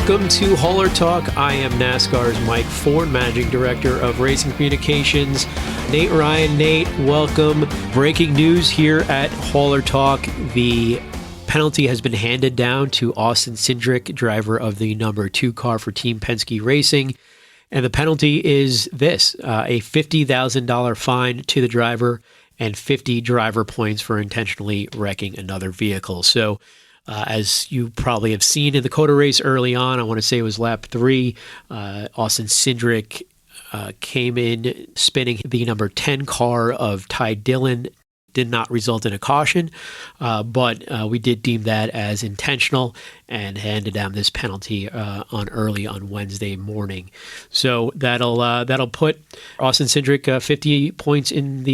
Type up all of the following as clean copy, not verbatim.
Welcome to Hauler Talk. I am NASCAR's Mike Forde, Managing Director of Racing Communications. Nate, welcome. Breaking news here at Hauler Talk. The penalty has been handed down to Austin Cindric, driver of the number 2 car for Team Penske Racing. And the penalty is this, a $50,000 fine to the driver and 50 driver points for intentionally wrecking another vehicle. So as you probably have seen in the COTA race early on, I want to say it was lap 3, Austin Cindric came in spinning the number 10 car of Ty Dillon. Did not result in a caution, but we did deem that as intentional and handed down this penalty on Wednesday morning. So that'll put Austin Cindric 50 points in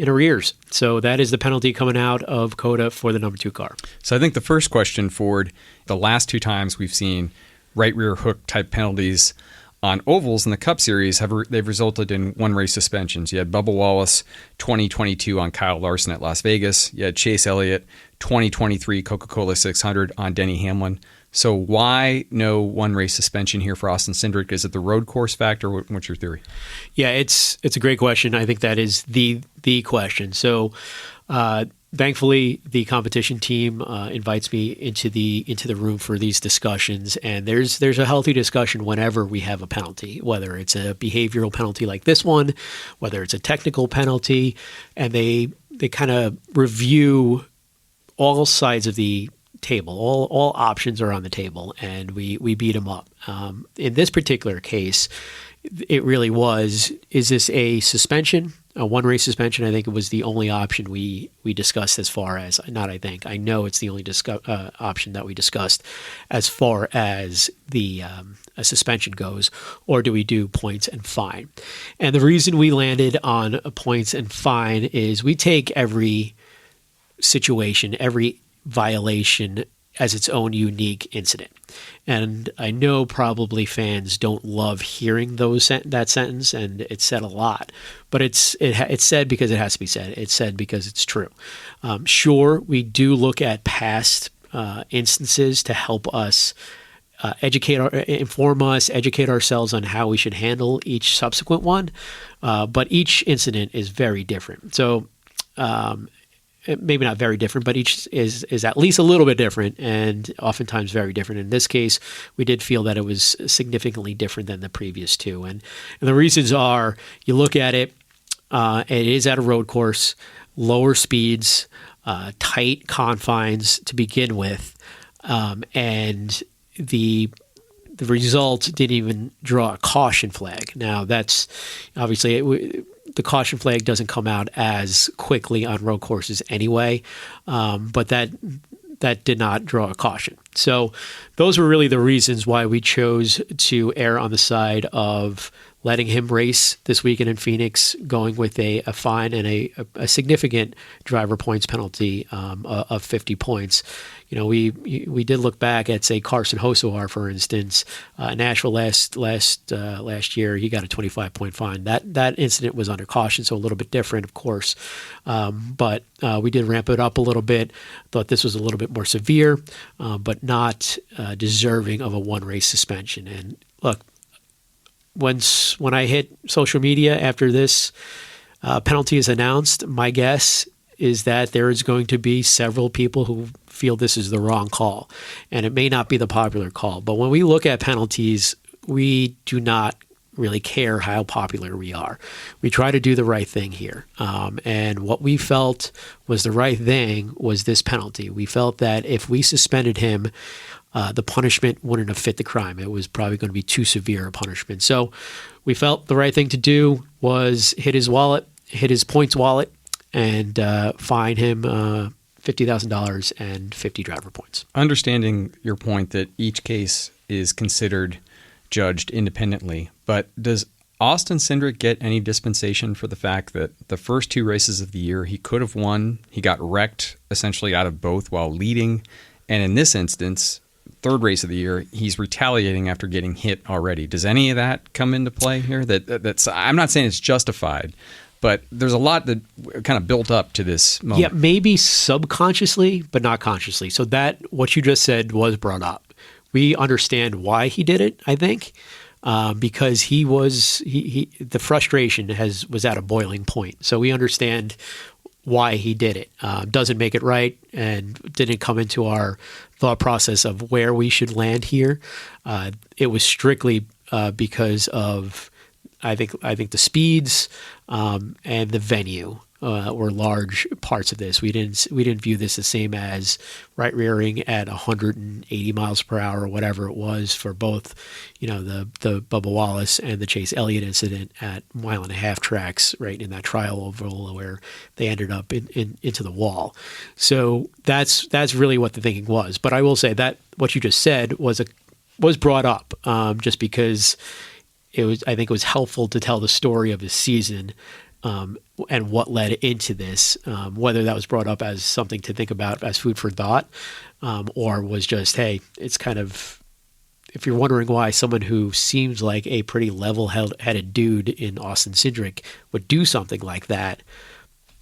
arrears. So that is the penalty coming out of COTA for the number 2 car. So I think the first question, Forde, the last 2 times we've seen right rear hook type penalties on ovals in the Cup Series, they've resulted in one-race suspensions. You had Bubba Wallace 2022 on Kyle Larson at Las Vegas. You had Chase Elliott 2023 Coca-Cola 600 on Denny Hamlin. So why no one-race suspension here for Austin Cindric? Is it the road course factor? What's your theory? Yeah, it's a great question. I think that is the question. So thankfully, the competition team invites me into the room for these discussions, and there's a healthy discussion whenever we have a penalty, whether it's a behavioral penalty like this one, whether it's a technical penalty, and they kind of review all sides of the table. All options are on the table, and we beat them up. In this particular case, it really was, is this a suspension? A one-race suspension? I think it was the only option we discussed as far as, I know it's the only option that we discussed as far as a suspension goes, or do we do points and fine? And the reason we landed on a points and fine is we take every situation, every violation as its own unique incident. And I know probably fans don't love hearing that sentence, and it's said a lot, but it's said because it has to be said. It's said because it's true. Sure, we do look at past instances to help us inform us, educate ourselves on how we should handle each subsequent one, but each incident is very different. So maybe not very different, but each is at least a little bit different, and oftentimes very different. In this case, we did feel that it was significantly different than the previous 2. And the reasons are, you look at it, it is at a road course, lower speeds, tight confines to begin with, and the result didn't even draw a caution flag. Now, that's obviously the caution flag doesn't come out as quickly on road courses anyway, but that did not draw a caution. So those were really the reasons why we chose to err on the side of letting him race this weekend in Phoenix, going with a fine and a significant driver points penalty of 50 points. You know, we did look back at, say, Carson Hocevar, for instance, Nashville last year. He got a 25-point fine. That incident was under caution, so a little bit different, of course. But we did ramp it up a little bit. Thought this was a little bit more severe, but not deserving of a one-race suspension. And look, when I hit social media after this penalty is announced, my guess is that there is going to be several people who feel this is the wrong call, and it may not be the popular call. But when we look at penalties, we do not really care how popular we are. We try to do the right thing here. And what we felt was the right thing was this penalty. We felt that if we suspended him, the punishment wouldn't have fit the crime. It was probably going to be too severe a punishment. So we felt the right thing to do was hit his points wallet, and fine him $50,000 and 50 driver points. Understanding your point that each case is considered judged independently, but does Austin Cindric get any dispensation for the fact that the first 2 races of the year he could have won? He got wrecked essentially out of both while leading, and in this instance, 3rd race of the year, he's retaliating after getting hit already. Does any of that come into play here? That's I'm not saying it's justified, but there's a lot that kind of built up to this moment. Yeah, maybe subconsciously, but not consciously. So that, what you just said, was brought up. we understand why he did it, I think, because the frustration was at a boiling point. So we understand why he did it. Doesn't make it right and didn't come into our thought process of where we should land here. It was strictly because of I think the speeds and the venue were large parts of this. We didn't view this the same as right rearing at 180 miles per hour or whatever it was for both, the Bubba Wallace and the Chase Elliott incident at 1.5 mile tracks, right in that trial oval where they ended up into the wall. So that's really what the thinking was. But I will say that what you just said was brought up just because I think it was helpful to tell the story of his season. And what led into this, whether that was brought up as something to think about as food for thought, or was just, hey, it's kind of, if you're wondering why someone who seems like a pretty level-headed dude in Austin Cindric would do something like that,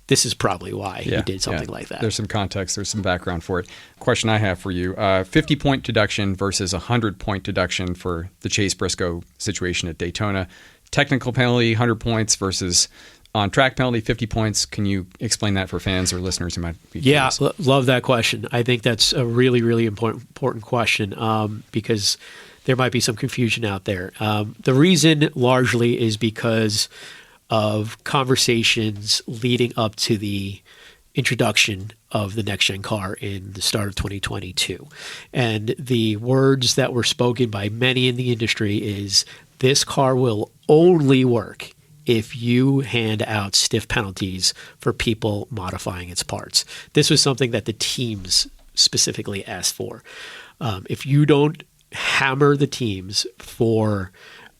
this is probably why he did something like that. There's some context. There's some background for it. Question I have for you, 50-point deduction versus 100-point deduction for the Chase Briscoe situation at Daytona. Technical penalty, 100 points versus on-track penalty, 50 points. Can you explain that for fans or listeners who might be curious? Yeah, love that question. I think that's a really, really important question because there might be some confusion out there. The reason largely is because of conversations leading up to the introduction of the next-gen car in the start of 2022. And the words that were spoken by many in the industry is, this car will only work if you hand out stiff penalties for people modifying its parts. This was something that the teams specifically asked for. If you don't hammer the teams for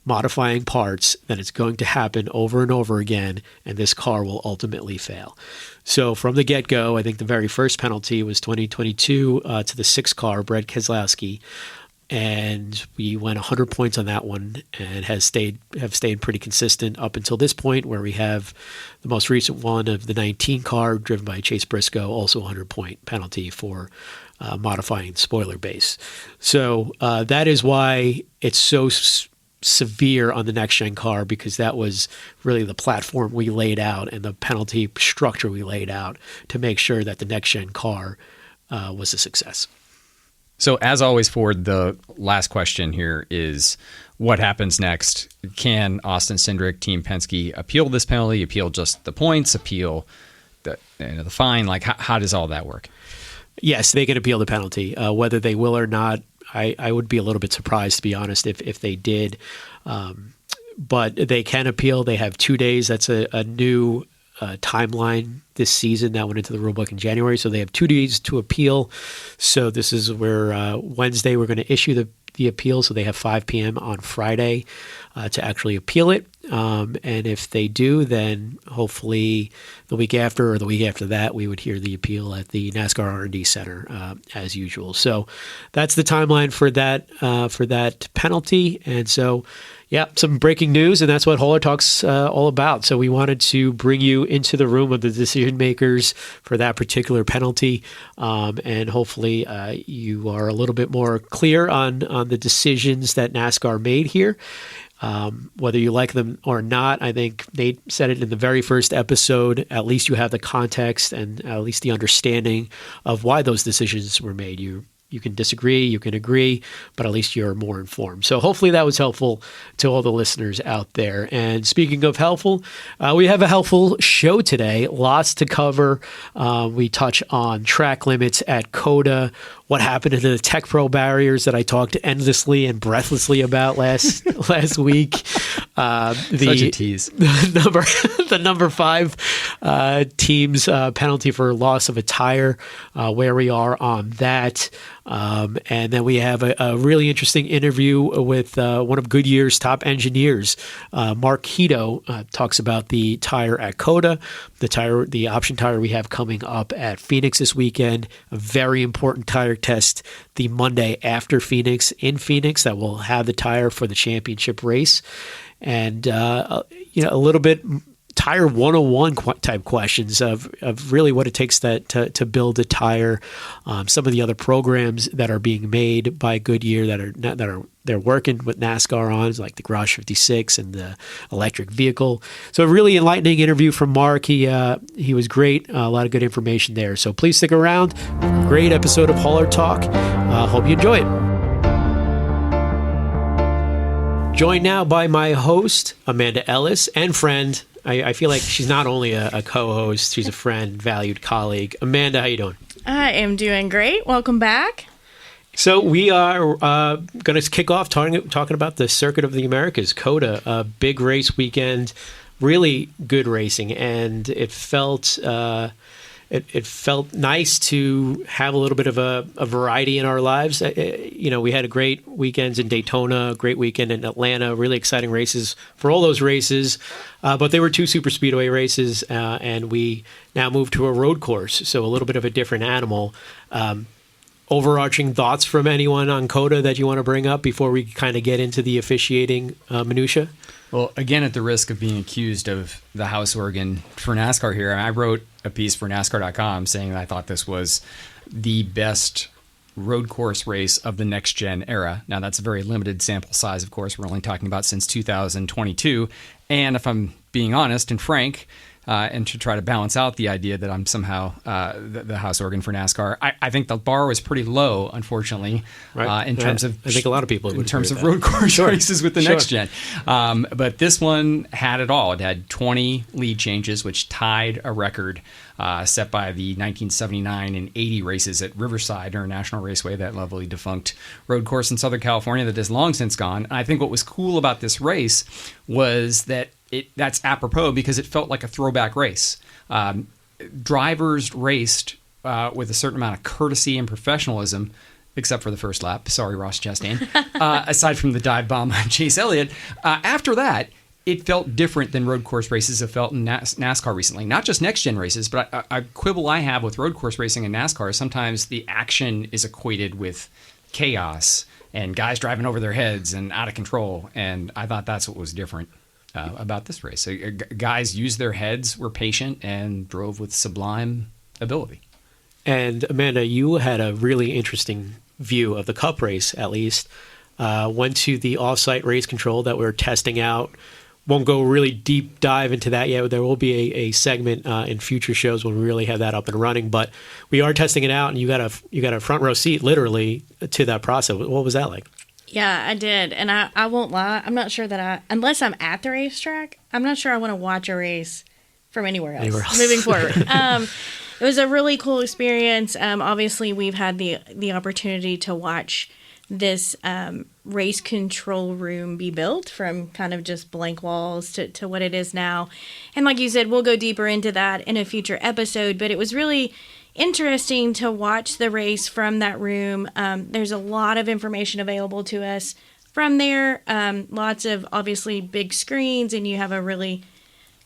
modifying parts, then it's going to happen over and over again, and this car will ultimately fail. So from the get-go, I think the very first penalty was 2022 to the 6 car, Brett Keselowski. And we went 100 points on that one and have stayed pretty consistent up until this point, where we have the most recent one of the 19 car driven by Chase Briscoe, also a 100-point penalty for modifying the spoiler base. So that is why it's so severe on the next-gen car, because that was really the platform we laid out and the penalty structure we laid out to make sure that the next-gen car was a success. So as always, Forde, the last question here is, what happens next? Can Austin Cindric, Team Penske, appeal this penalty, appeal just the points, appeal the fine? Like, how does all that work? Yes, they can appeal the penalty. Whether they will or not, I would be a little bit surprised, to be honest, if they did. But they can appeal. They have 2 days. That's a new timeline this season that went into the rulebook in January. So they have 2 days to appeal. So this is where Wednesday we're going to issue the appeal. So they have 5 p.m. on Friday to actually appeal it. And if they do, then hopefully the week after or the week after that, we would hear the appeal at the NASCAR R&D Center as usual. So that's the timeline for that penalty. And so, yeah, some breaking news, and that's what Hauler Talk's all about. So we wanted to bring you into the room of the decision makers for that particular penalty, and hopefully you are a little bit more clear on the decisions that NASCAR made here. Whether you like them or not, I think Nate said it in the very first episode. At least you have the context and at least the understanding of why those decisions were made. You can disagree, you can agree, but at least you're more informed. So hopefully that was helpful to all the listeners out there. And speaking of helpful, we have a helpful show today. Lots to cover. We touch on track limits at COTA, what happened to the Tech Pro barriers that I talked endlessly and breathlessly about last week. Such a tease. The number 5 team's penalty for loss of a tire, where we are on that. And then we have a really interesting interview with one of Goodyear's top engineers, Mark Keto, talks about the tire at COTA, the option tire we have coming up at Phoenix this weekend, a very important tire test the Monday after Phoenix in Phoenix that will have the tire for the championship race. And, a little bit tire 101 type questions of really what it takes to build a tire. Some of the other programs that are being made by Goodyear they're working with NASCAR on, like the Garage 56 and the electric vehicle. So a really enlightening interview from Mark. He was great. A lot of good information there. So please stick around. Great episode of Hauler Talk. Hope you enjoy it. Joined now by my host, Amanda Ellis, and friend. I feel like she's not only a co-host, she's a friend, valued colleague. Amanda, how you doing? I am doing great. Welcome back. So we are going to kick off talking about the Circuit of the Americas, COTA, a big race weekend, really good racing, and it felt nice to have a little bit of a variety in our lives. We had a great weekends in Daytona, a great weekend in Atlanta, really exciting races for all those races. But they were 2 super speedway races, and we now move to a road course, so a little bit of a different animal. Overarching thoughts from anyone on COTA that you want to bring up before we kind of get into the officiating minutia? Well, again, at the risk of being accused of the house organ for NASCAR here, I wrote a piece for NASCAR.com saying that I thought this was the best road course race of the next-gen era. Now, that's a very limited sample size, of course. We're only talking about since 2022. And if I'm being honest and frank, and to try to balance out the idea that I'm somehow the house organ for NASCAR, I think the bar was pretty low, unfortunately, right. in terms of. I think a lot of people would in terms of agree with road course Sure. races with the Sure. next gen. But this one had it all. It had 20 lead changes, which tied a record set by the 1979 and 80 races at Riverside International Raceway, that lovely defunct road course in Southern California that has long since gone. And I think what was cool about this race was that that's apropos because it felt like a throwback race. Drivers raced with a certain amount of courtesy and professionalism, except for the first lap. Sorry, Ross Chastain. Aside from the dive bomb on Chase Elliott. After that, it felt different than road course races have felt in NASCAR recently. Not just next-gen races, but a quibble I have with road course racing in NASCAR is sometimes the action is equated with chaos and guys driving over their heads and out of control. And I thought that's what was different about this race. So, guys used their heads, were patient, and drove with sublime ability. And Amanda, you had a really interesting view of the Cup race, at least. Went to the off-site race control that we're testing out. Won't go really deep dive into that yet. There will be a segment in future shows when we really have that up and running. But we are testing it out, and you got a front row seat, literally, to that process. What was that like? Yeah, I did. And I won't lie. I'm not sure that unless I'm at the racetrack, I'm not sure I want to watch a race from anywhere else. Moving forward. It was a really cool experience. Obviously, we've had the opportunity to watch this race control room be built from kind of just blank walls to what it is now. And like you said, we'll go deeper into that in a future episode. But it was really interesting to watch the race from that room. There's a lot of information available to us from there. Lots of obviously big screens, and you have a really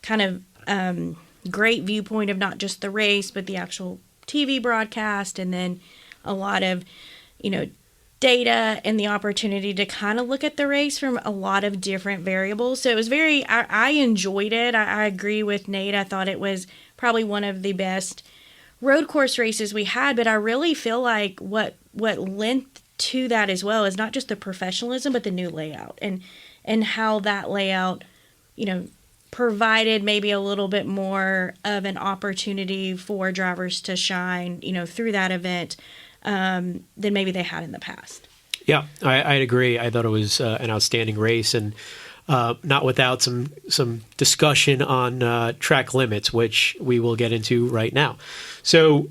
kind of great viewpoint of not just the race, but the actual TV broadcast, and then a lot of, data and the opportunity to kind of look at the race from a lot of different variables. So it was I enjoyed it. I agree with Nate. I thought it was probably one of the best road course races we had, but I really feel like what lent to that as well is not just the professionalism, but the new layout and how that layout, provided maybe a little bit more of an opportunity for drivers to shine, through that event than maybe they had in the past. Yeah, I'd agree. I thought it was an outstanding race, and not without some discussion on track limits, which we will get into right now. So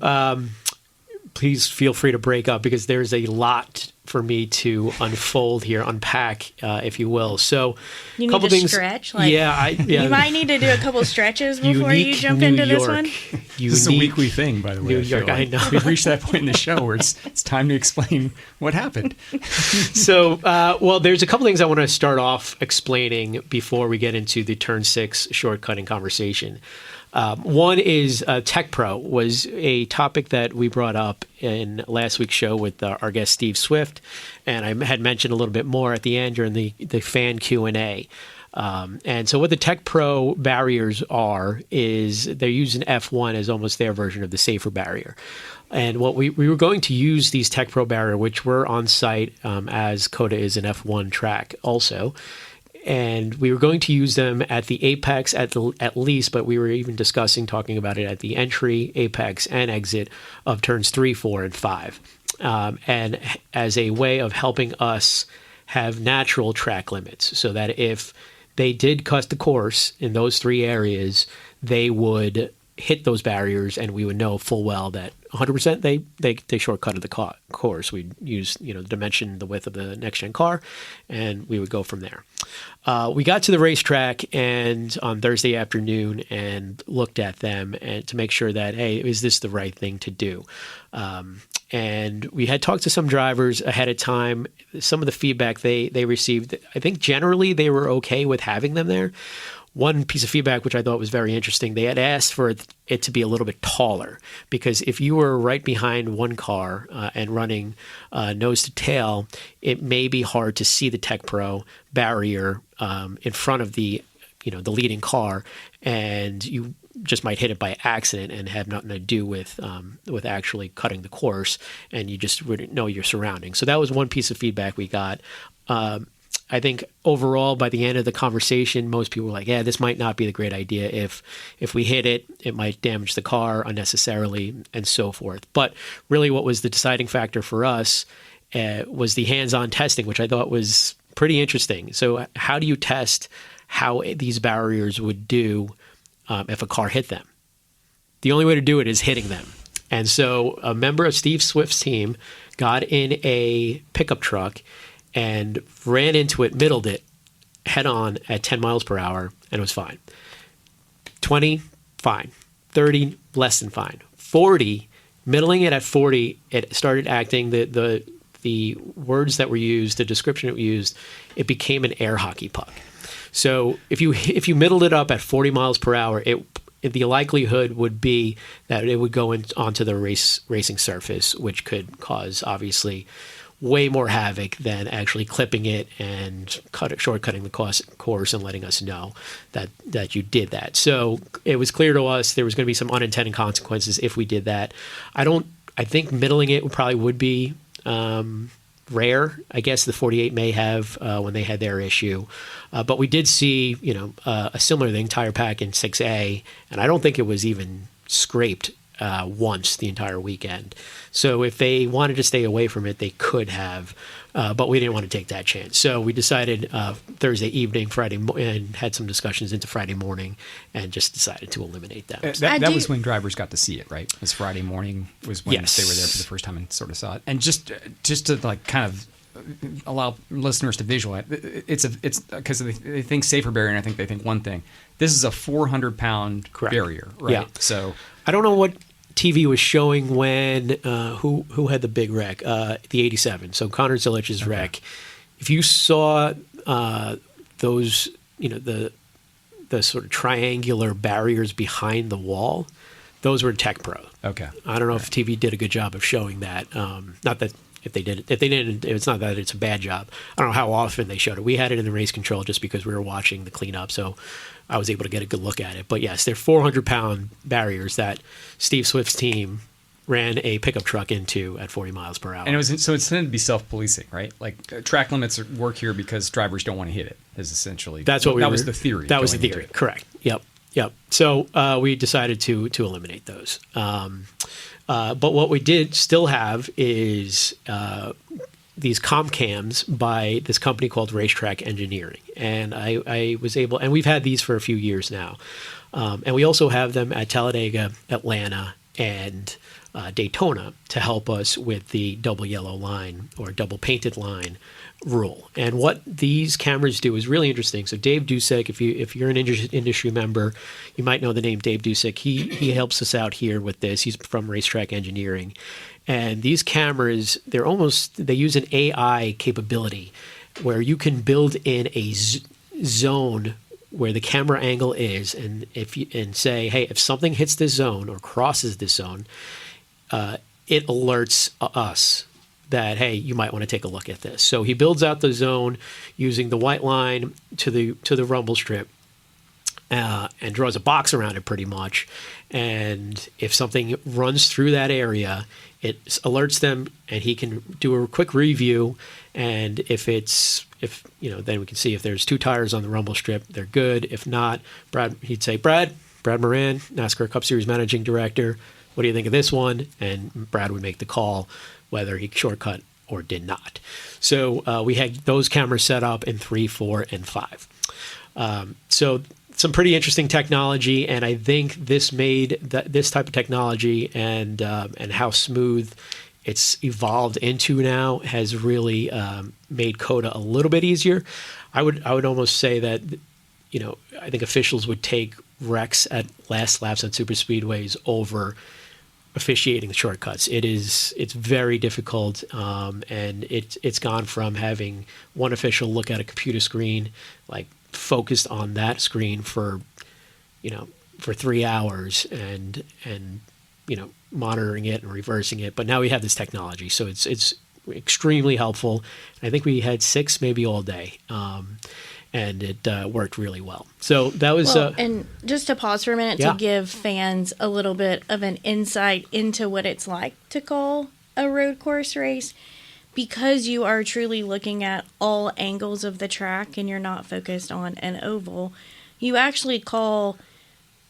please feel free to break up because there's a lot for me to unfold here, unpack, if you will. So, you need to stretch. Yeah, you might need to do a couple stretches before you jump into this one. This is a weekly thing, by the way. New York, I know. We've reached that point in the show where it's time to explain what happened. So, well, there's a couple things I want to start off explaining before we get into the Turn 6 shortcutting conversation. One is Tech Pro was a topic that we brought up in last week's show with our guest Steve Swift, and I had mentioned a little bit more at the end during the fan Q&A. And so what the Tech Pro barriers are is they're using F1 as almost their version of the safer barrier. And what we were going to use these Tech Pro barrier, which were on site as COTA is an F1 track also. And we were going to use them at the apex at least, but we were even talking about it at the entry, apex, and exit of turns 3, 4, and 5. And as a way of helping us have natural track limits so that if they did cut the course in those 3 areas, they would hit those barriers and we would know full well that 100% they shortcutted the course. We'd use the dimension, the width of the next gen car, and we would go from there. We got to the racetrack and on Thursday afternoon and looked at them and to make sure that, hey, is this the right thing to do? And we had talked to some drivers ahead of time. Some of the feedback they received, I think generally they were okay with having them there. One piece of feedback, which I thought was very interesting, they had asked for it to be a little bit taller because if you were right behind one car and running nose to tail, it may be hard to see the Tech Pro barrier in front of the leading car, and you just might hit it by accident and have nothing to do with actually cutting the course, and you just wouldn't know your surroundings. So that was one piece of feedback we got. I think overall, by the end of the conversation, most people were like, yeah, this might not be the great idea. If we hit it, it might damage the car unnecessarily and so forth. But really what was the deciding factor for us was the hands-on testing, which I thought was pretty interesting. So how do you test how these barriers would do if a car hit them? The only way to do it is hitting them. And so a member of Steve Swift's team got in a pickup truck and ran into it, middled it head on at 10 miles per hour, and it was fine. 20, fine. 30, less than fine. 40, middling it at 40, it started acting, the words that were used, the description that we used, it became an air hockey puck. So if you middled it up at 40 miles per hour, the likelihood would be that it would go onto the racing surface, which could cause, obviously, way more havoc than actually clipping it and shortcutting the course and letting us know that you did that. So it was clear to us there was going to be some unintended consequences if we did that. I think middling it would be rare. I guess the 48 may have when they had their issue. But we did see, a similar thing, tire pack in 6A, and I don't think it was even scraped once the entire weekend. So if they wanted to stay away from it, they could have, but we didn't want to take that chance. So we decided Thursday evening, and had some discussions into Friday morning, and just decided to eliminate them. That was when drivers got to see it, right? It was Friday morning was when they were there for the first time and sort of saw it. And just to kind of allow listeners to visualize, it's because they think safer barrier, and I think they think one thing. This is a 400-pound barrier, right? Yeah. So I don't know what TV was showing when who had the big wreck, the 87. So Connor Zilich's wreck. If you saw those, the sort of triangular barriers behind the wall, those were Tech Pro. Okay. I don't know if TV did a good job of showing that. Not that if they didn't, it's not that it's a bad job. I don't know how often they showed it. We had it in the race control just because we were watching the cleanup, so I was able to get a good look at it. But yes, they're 400-pound barriers that Steve Swift's team ran a pickup truck into at 40 miles per hour. And it's intended to be self-policing, right? Like track limits work here because drivers don't want to hit it. Is essentially that was the theory. That was the theory. Correct. Yep. So we decided to eliminate those. But what we did still have is these comp cams by this company called Racetrack Engineering. And I was able, and we've had these for a few years now. And we also have them at Talladega, Atlanta, and Daytona to help us with the double yellow line or double painted line rule. And what these cameras do is really interesting. So Dave Dusek, if you're an industry member, you might know the name Dave Dusek. He helps us out here with this. He's from Racetrack Engineering. And these cameras, they use an AI capability where you can build in a zone where the camera angle is, and say, hey, if something hits this zone or crosses this zone, it alerts us that, hey, you might want to take a look at this. So he builds out the zone using the white line to the rumble strip, and draws a box around it pretty much. And if something runs through that area, it alerts them, and he can do a quick review. And if then we can see if there's 2 tires on the rumble strip, they're good. If not, he'd say, Brad Moran, NASCAR Cup Series Managing Director, what do you think of this one? And Brad would make the call whether he shortcut or did not. So we had those cameras set up in 3, 4, and 5. So some pretty interesting technology, and I think this made this type of technology and how smooth it's evolved into now has really made COTA a little bit easier. I would almost say that, I think officials would take wrecks at last laps on super speedways over officiating the shortcuts. It's very difficult, and it's gone from having one official look at a computer screen, like focused on that screen for 3 hours and monitoring it and reversing it. But now we have this technology, so it's extremely helpful. I think we had 6 maybe all day, and it worked really well. So that was and just to pause for a minute to give fans a little bit of an insight into what it's like to call a road course race, because you are truly looking at all angles of the track and you're not focused on an oval. You actually call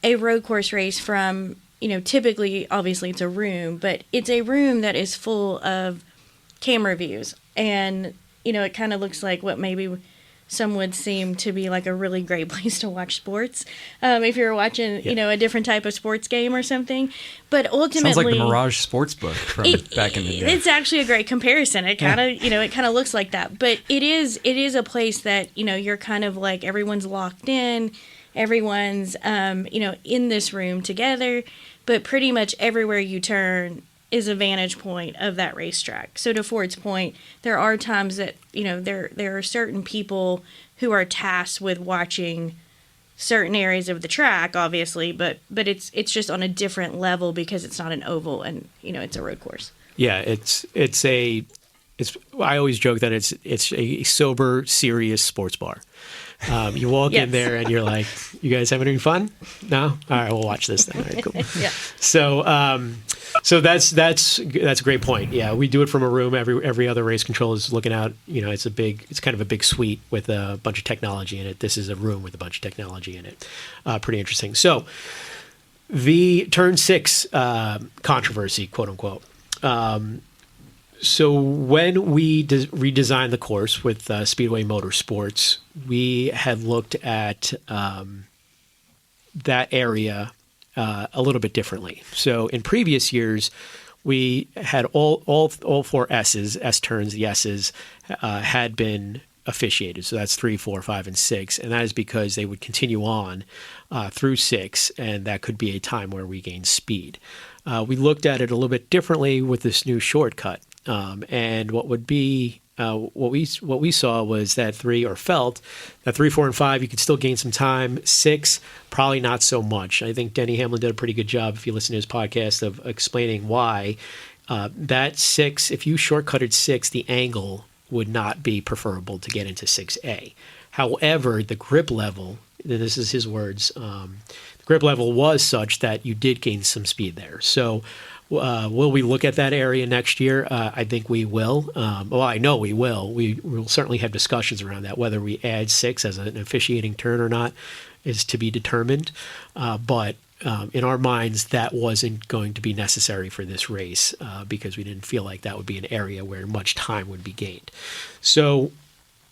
a road course race from, typically, obviously it's a room, but it's a room that is full of camera views. And, it kind of looks like what maybe some would seem to be like a really great place to watch sports. If you're watching, a different type of sports game or something. But ultimately, sounds like the Mirage Sportsbook from back in the day. It's actually a great comparison. It kind of, it kind of looks like that. But it is a place that, you're kind of like everyone's locked in, everyone's, in this room together. But pretty much everywhere you turn is a vantage point of that racetrack. So to Forde's point, there are times that, there are certain people who are tasked with watching certain areas of the track, obviously, but it's just on a different level because it's not an oval and, it's a road course. Yeah, I always joke that it's a sober, serious sports bar. You walk in there and you're like, you guys having any fun? No? All right, we'll watch this thing. All right, cool. Yeah. So that's a great point. Yeah, we do it from a room. Every other race control is looking out. It's kind of a big suite with a bunch of technology in it. This is a room with a bunch of technology in it. Pretty interesting. So the turn 6 controversy, quote unquote. So when we redesigned the course with Speedway Motorsports, we had looked at that area a little bit differently. So in previous years, we had all 4 S turns, the S's, had been officiated. So that's 3, 4, 5, and 6. And that is because they would continue on through 6, and that could be a time where we gained speed. We looked at it a little bit differently with this new shortcut. And what we saw was that 3, or felt that 3, 4, and 5, you could still gain some time. 6, probably not so much. I think Denny Hamlin did a pretty good job, if you listen to his podcast, of explaining why that 6, if you shortcutted 6, the angle would not be preferable to get into 6A. However, the grip level, and this is his words, the grip level was such that you did gain some speed there. So will we look at that area next year? I think we will. I know we will. We will certainly have discussions around that. Whether we add 6 as an officiating turn or not is to be determined. But in our minds, that wasn't going to be necessary for this race because we didn't feel like that would be an area where much time would be gained. So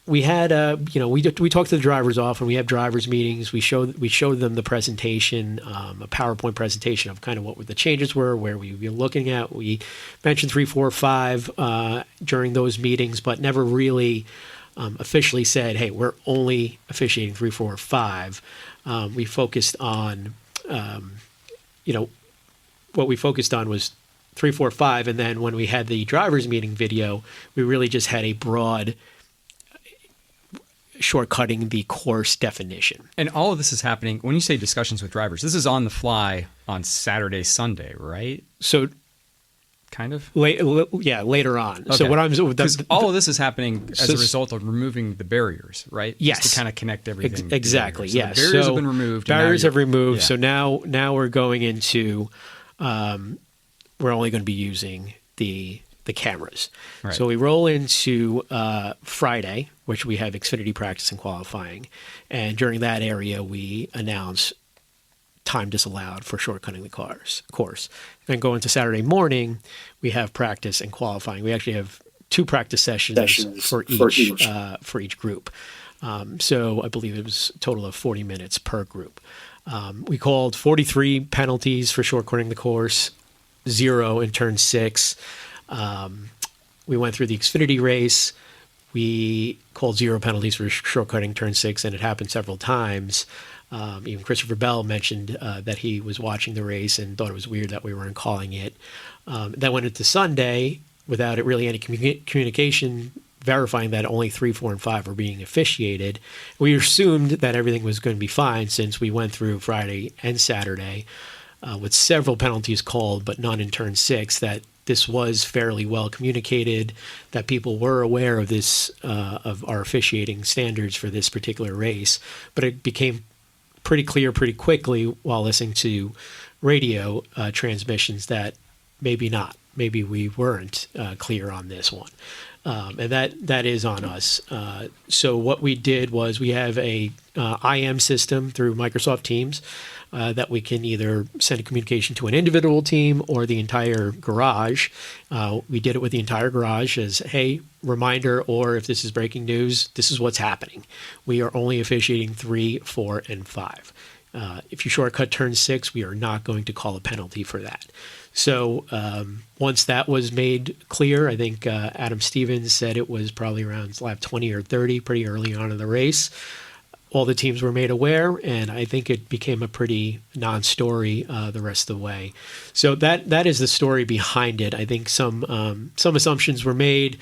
we had, we talked to the drivers often. We have drivers meetings. We showed them the presentation, a PowerPoint presentation of kind of what the changes were, where we were looking at. We mentioned 3, 4, 5 during those meetings, but never really officially said, "Hey, we're only officiating 3, 4, 5." We focused on, what we focused on was 3, 4, 5, and then when we had the drivers meeting video, we really just had a broad shortcutting the course definition. And all of this is happening, when you say discussions with drivers, this is on the fly on Saturday, Sunday, right? So kind of? Later on. Okay. So what I'm because all of this is happening as a result of removing the barriers, right? Yes, just to kind of connect everything. Exactly. So yes. the barriers have been removed. Barriers have removed. Yeah. So now we're going into we're only going to be using the cameras. Right. So we roll into Friday, which we have Xfinity practice and qualifying, and during that area we announce time disallowed for shortcutting the course. Then go into Saturday morning, we have practice and qualifying. We actually have 2 practice sessions for each group. So I believe it was a total of 40 minutes per group. We called 43 penalties for shortcutting the course, 0 in turn 6. We went through the Xfinity race. We called 0 penalties for shortcutting turn 6, and it happened several times. Even Christopher Bell mentioned that he was watching the race and thought it was weird that we weren't calling it. That went into Sunday without it really any communication verifying that only 3, 4, and 5 were being officiated. We assumed that everything was going to be fine since we went through Friday and Saturday with several penalties called, but none in turn 6, that this was fairly well communicated, that people were aware of this, of our officiating standards for this particular race. But it became pretty clear pretty quickly while listening to radio transmissions that maybe not. Maybe we weren't clear on this one. And that is on us. So what we did was we have a IM system through Microsoft Teams that we can either send a communication to an individual team or the entire garage. We did it with the entire garage as, hey, reminder, or if this is breaking news, this is what's happening. We are only officiating 3, 4, and 5. If you shortcut turn 6, we are not going to call a penalty for that. So once that was made clear, I think Adam Stevens said it was probably around lap 20 or 30, pretty early on in the race. All the teams were made aware, and I think it became a pretty non-story the rest of the way. So that is the story behind it. I think some assumptions were made.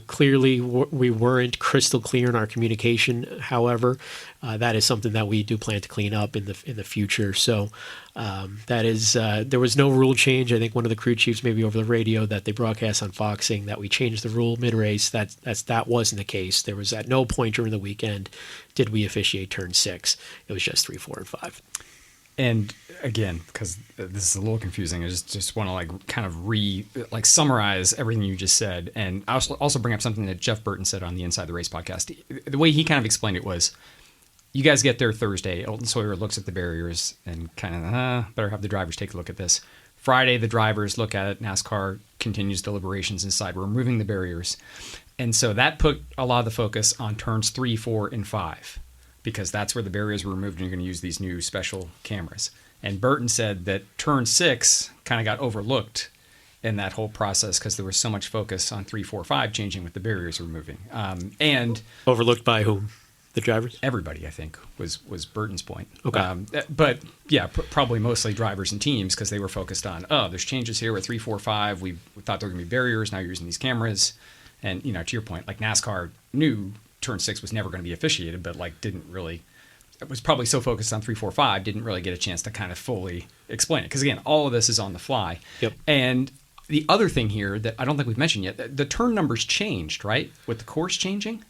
Clearly, we weren't crystal clear in our communication. However, that is something that we do plan to clean up in the future. So that is there was no rule change. I think one of the crew chiefs, maybe over the radio, that they broadcast on Fox saying that we changed the rule mid-race. That wasn't the case. There was at no point during the weekend did we officiate turn 6. It was just 3, 4, and 5. And again, because this is a little confusing, I just want to kind of summarize everything you just said, and I also bring up something that Jeff Burton said on the Inside the Race podcast. The way he kind of explained it was, you guys get there Thursday. Elton Sawyer looks at the barriers and kind of better have the drivers take a look at this. Friday, the drivers look at it. NASCAR continues deliberations inside. We're removing the barriers, and so that put a lot of the focus on turns 3, 4, and 5. Because that's where the barriers were removed and you're going to use these new special cameras. And Burton said that turn 6 kind of got overlooked in that whole process because there was so much focus on 3, 4, 5 changing with the barriers removing. And overlooked by whom? The drivers? Everybody, I think, was Burton's point. Okay. But yeah, probably mostly drivers and teams because they were focused on, there's changes here with 3, 4, 5. We thought there were going to be barriers. Now you're using these cameras. And, to your point, NASCAR knew turn 6 was never going to be officiated, but didn't really, it was probably so focused on 3, 4, 5, didn't really get a chance to kind of fully explain it. Because again, all of this is on the fly. Yep. And the other thing here that I don't think we've mentioned yet, the turn numbers changed, right? With the course changing?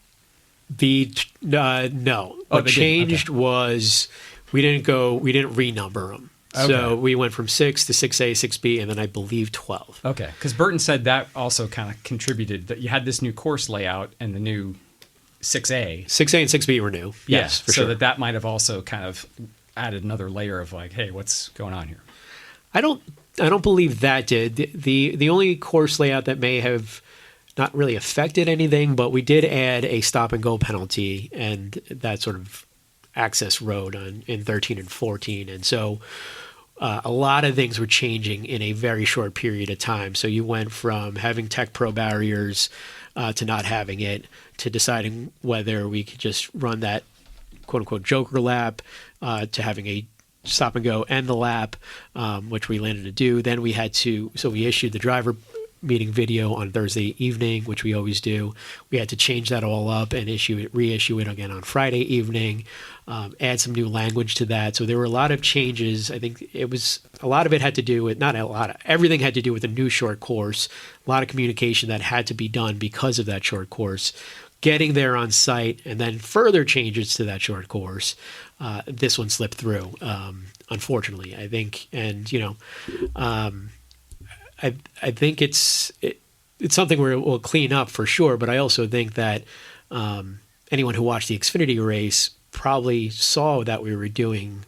No. What changed was we didn't renumber them. Okay. So we went from 6 to 6A, 6B, and then I believe 12. Okay. Because Burton said that also kind of contributed, that you had this new course layout and the new 6A. 6A and 6B were new. Yes, for sure. So that might have also kind of added another layer of hey, what's going on here? I don't believe that did. The only course layout that may have not really affected anything, but we did add a stop and go penalty and that sort of access road in 13 and 14. And so a lot of things were changing in a very short period of time. So you went from having Tech Pro barriers to not having it, to deciding whether we could just run that quote-unquote joker lap, to having a stop and go and the lap, which we landed to do. Then we issued the driver meeting video on Thursday evening, which we always do. We had to change that all up and reissue it again on Friday evening, add some new language to that. So there were a lot of changes. I think a lot of it had to do with, everything had to do with a new short course, a lot of communication that had to be done because of that short course. Getting there on site and then further changes to that short course. This one slipped through, unfortunately, I think. And, I think it's something we'll clean up for sure. But I also think that anyone who watched the Xfinity race probably saw that we were doing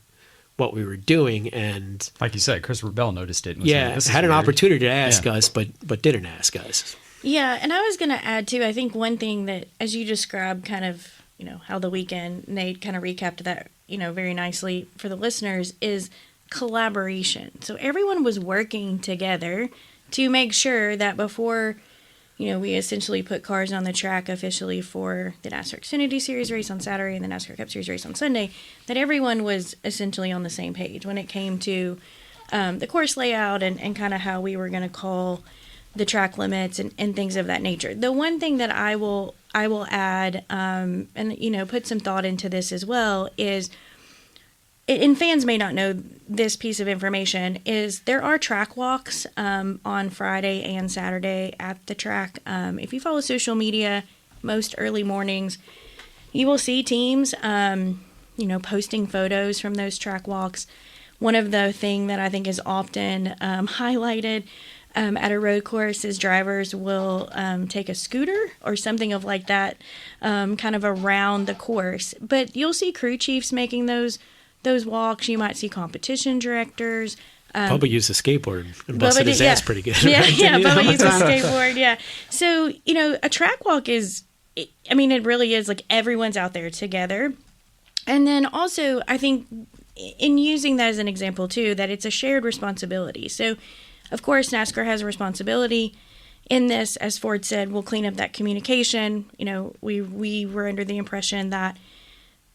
what we were doing. And like you said, Christopher Bell noticed it. And had an opportunity to ask us, but didn't ask us. Yeah, and I was going to add, too, I think one thing that, as you described kind of, how the weekend, Nate kind of recapped that, very nicely for the listeners, is collaboration. So everyone was working together to make sure that before, we essentially put cars on the track officially for the NASCAR Xfinity Series race on Saturday and the NASCAR Cup Series race on Sunday, that everyone was essentially on the same page when it came to the course layout and kind of how we were going to call the track limits and things of that nature. The one thing that I will add, and put some thought into this as well, is, and fans may not know this piece of information, is there are track walks on Friday and Saturday at the track. If you follow social media, most early mornings, you will see teams, posting photos from those track walks. One of the things that I think is often highlighted at a road course is drivers will take a scooter or something of like that, kind of around the course. But you'll see crew chiefs making those walks. You might see competition directors. Bubba used a skateboard and busted his ass pretty good. Yeah, Bubba used a skateboard, yeah. So, a track walk it really is like everyone's out there together. And then also, I think, in using that as an example, too, that it's a shared responsibility. So, of course, NASCAR has a responsibility in this. As Forde said, we'll clean up that communication. We were under the impression that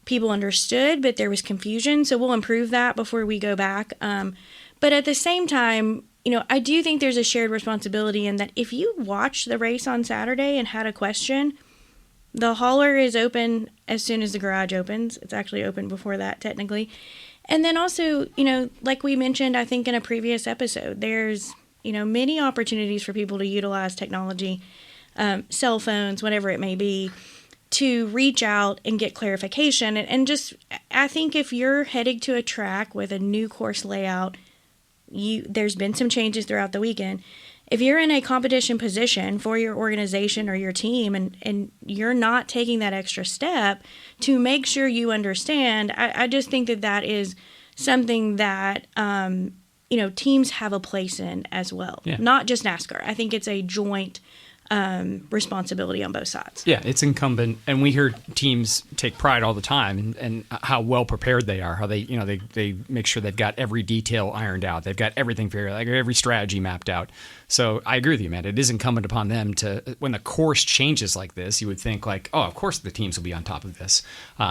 people understood, but there was confusion. So we'll improve that before we go back. But at the same time, I do think there's a shared responsibility in that if you watched the race on Saturday and had a question, the hauler is open as soon as the garage opens. It's actually open before that, technically. And then also, like we mentioned, I think in a previous episode, there's, many opportunities for people to utilize technology, cell phones, whatever it may be, to reach out and get clarification. And just, I think if you're heading to a track with a new course layout, there's been some changes throughout the weekend. If you're in a competition position for your organization or your team and you're not taking that extra step to make sure you understand, I just think that is something that, teams have a place in as well. Yeah. Not just NASCAR. I think it's a joint responsibility on both sides. Yeah, it's incumbent, and we hear teams take pride all the time and how well prepared they are. How they make sure they've got every detail ironed out. They've got everything figured out, like every strategy mapped out. So I agree with you, man. It is incumbent upon them to, when the course changes like this, you would think like, oh, of course the teams will be on top of this.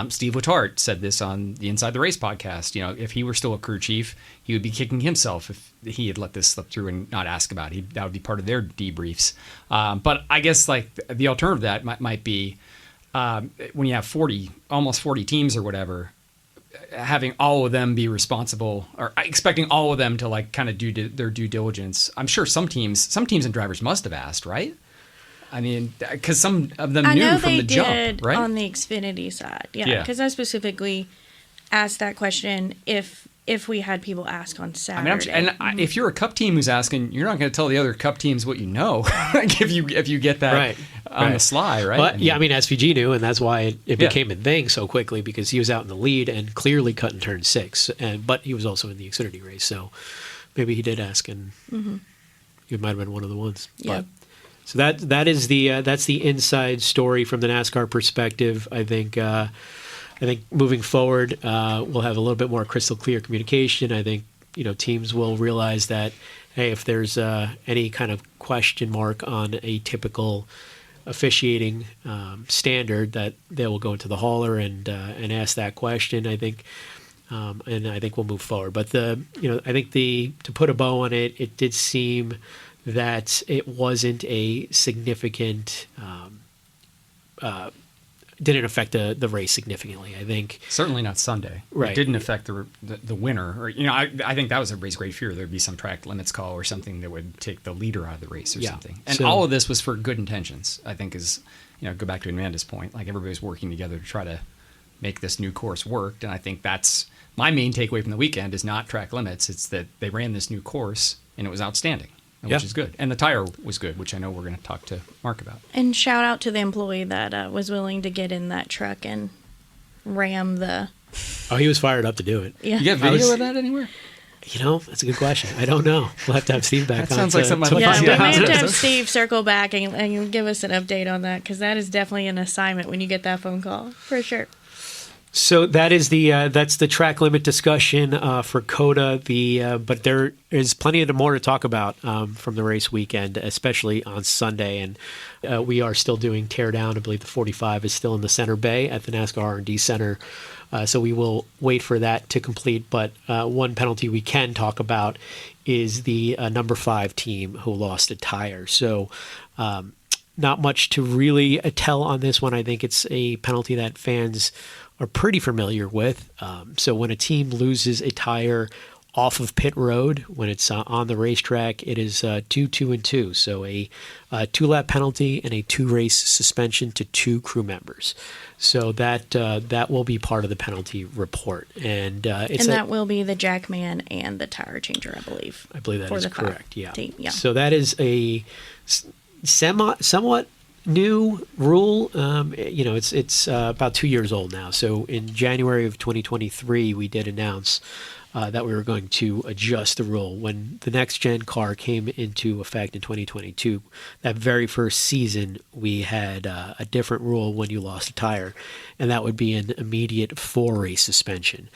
Steve Letarte said this on the Inside the Race podcast. If he were still a crew chief, he would be kicking himself if he had let this slip through and not ask about it. That would be part of their debriefs. But I guess like the alternative to that might be when you have almost 40 teams or whatever, having all of them be responsible or expecting all of them to like kind of do their due diligence. I'm sure some teams and drivers must have asked, right? I mean, because some of them knew from the jump, right? On the Xfinity side, yeah. Because I specifically asked that question if we had people ask on Saturday. If you're a Cup team who's asking, you're not going to tell the other Cup teams what you know. Like if you get that on the sly, right? But SVG knew, and that's why it became a thing so quickly, because he was out in the lead and clearly cut in turn 6, but he was also in the Xfinity race, so maybe he did ask, and he might have been one of the ones. Yeah. But, so that is that's the inside story from the NASCAR perspective. I think moving forward, we'll have a little bit more crystal clear communication. I think, teams will realize that, hey, if there's any kind of question mark on a typical officiating standard, that they will go into the hauler and ask that question, I think. And I think we'll move forward. But I think to put a bow on it, it did seem that it wasn't a significant, didn't affect the race significantly. I think certainly not Sunday. Right. It didn't affect the winner. Or I think that was everybody's great fear. There'd be some track limits call or something that would take the leader out of the race or something. And all of this was for good intentions. I think is go back to Amanda's point. Like everybody's working together to try to make this new course work. And I think that's my main takeaway from the weekend is not track limits. It's that they ran this new course and it was outstanding. Which is good. And the tire was good, which I know we're going to talk to Mark about. And shout out to the employee that was willing to get in that truck and ram the... Oh, he was fired up to do it. Yeah. You got video of that anywhere? That's a good question. I don't know. We'll have to have Steve back. That sounds like something I'd like to we see. may have to have Steve circle back and give us an update on that, because that is definitely an assignment when you get that phone call, for sure. So that is that's the track limit discussion for COTA. But there is plenty more to talk about from the race weekend, especially on Sunday. And we are still doing teardown. I believe the 45 is still in the center bay at the NASCAR R&D Center. So we will wait for that to complete. But one penalty we can talk about is the number 5 team who lost a tire. So not much to really tell on this one. I think it's a penalty that fans are pretty familiar with. So when a team loses a tire off of pit road, when it's on the racetrack, it is 2, 2, and 2. So a 2-lap penalty and a 2-race suspension to 2 crew members. So that will be part of the penalty report. And that will be the jackman and the tire changer, I believe. I believe that is correct. Yeah. Team. Yeah. So that is a somewhat new rule. It's about 2 years old now. So in January of 2023, we did announce that we were going to adjust the rule. When the next gen car came into effect in 2022, that very first season, we had a different rule when you lost a tire, and that would be an immediate 4-race suspension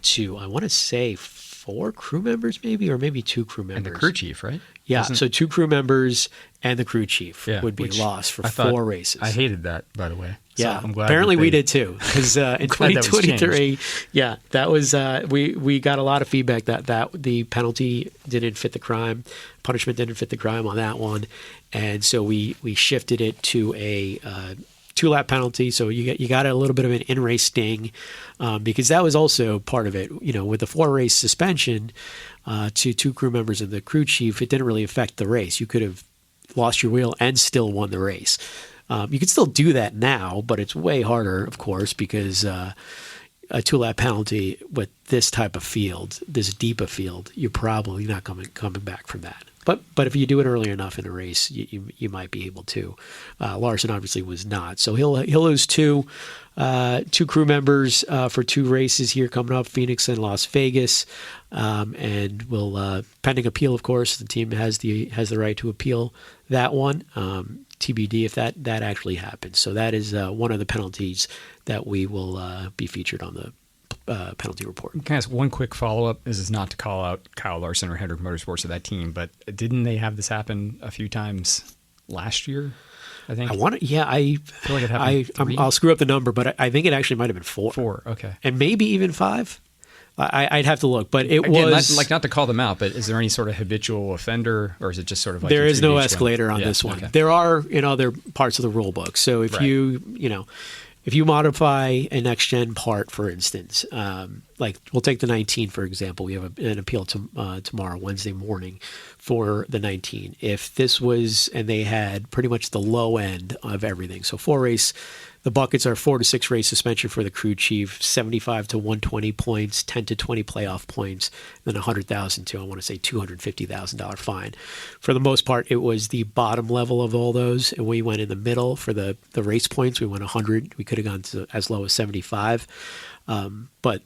to, I want to say, 4 crew members maybe, or maybe 2 crew members. And the crew chief, right? Yeah, so 2 crew members and the crew chief would be lost for 4 races. I hated that, by the way. Yeah, so I'm glad apparently we did too. Because in 2023, that was we got a lot of feedback that the penalty didn't fit the crime, punishment didn't fit the crime on that one, and so we shifted it to a 2-lap penalty. So you got a little bit of an in-race sting because that was also part of it. With the 4-race suspension to 2 crew members and the crew chief, it didn't really affect the race. You could have lost your wheel and still won the race. You could still do that now, but it's way harder, of course, because a 2-lap penalty with this type of field, this deep a field, you're probably not coming back from that. But if you do it early enough in a race, you might be able to. Larson obviously was not, so he'll lose 2 crew members for 2 races here coming up, Phoenix and Las Vegas, and will pending appeal, of course. The team has the right to appeal that one. TBD if that actually happens. So that is one of the penalties that we will be featured on the penalty report. Can I ask one quick follow-up? This is not to call out Kyle Larson or Hendrick Motorsports or that team, but didn't they have this happen a few times last year? I think. I feel like it happened. I'll screw up the number, but I think it actually might have been 4. 4, okay. And maybe even 5. I'd have to look, but it Again, was not to call them out, but is there any sort of habitual offender, or is it just sort of like there is no escalator on this one? Okay. There are in other parts of the rule book. So if if you modify a next gen part, for instance, like we'll take the 19 for example. We have an appeal tomorrow, Wednesday morning, for the 19. If this was, and they had pretty much the low end of everything, so 4-race. The buckets are 4 to 6 race suspension for the crew chief, 75 to 120 points, 10 to 20 playoff points, then 100,000 to, I want to say, $250,000 fine. For the most part, it was the bottom level of all those, and we went in the middle for the race points. We went 100. We could have gone to as low as 75, but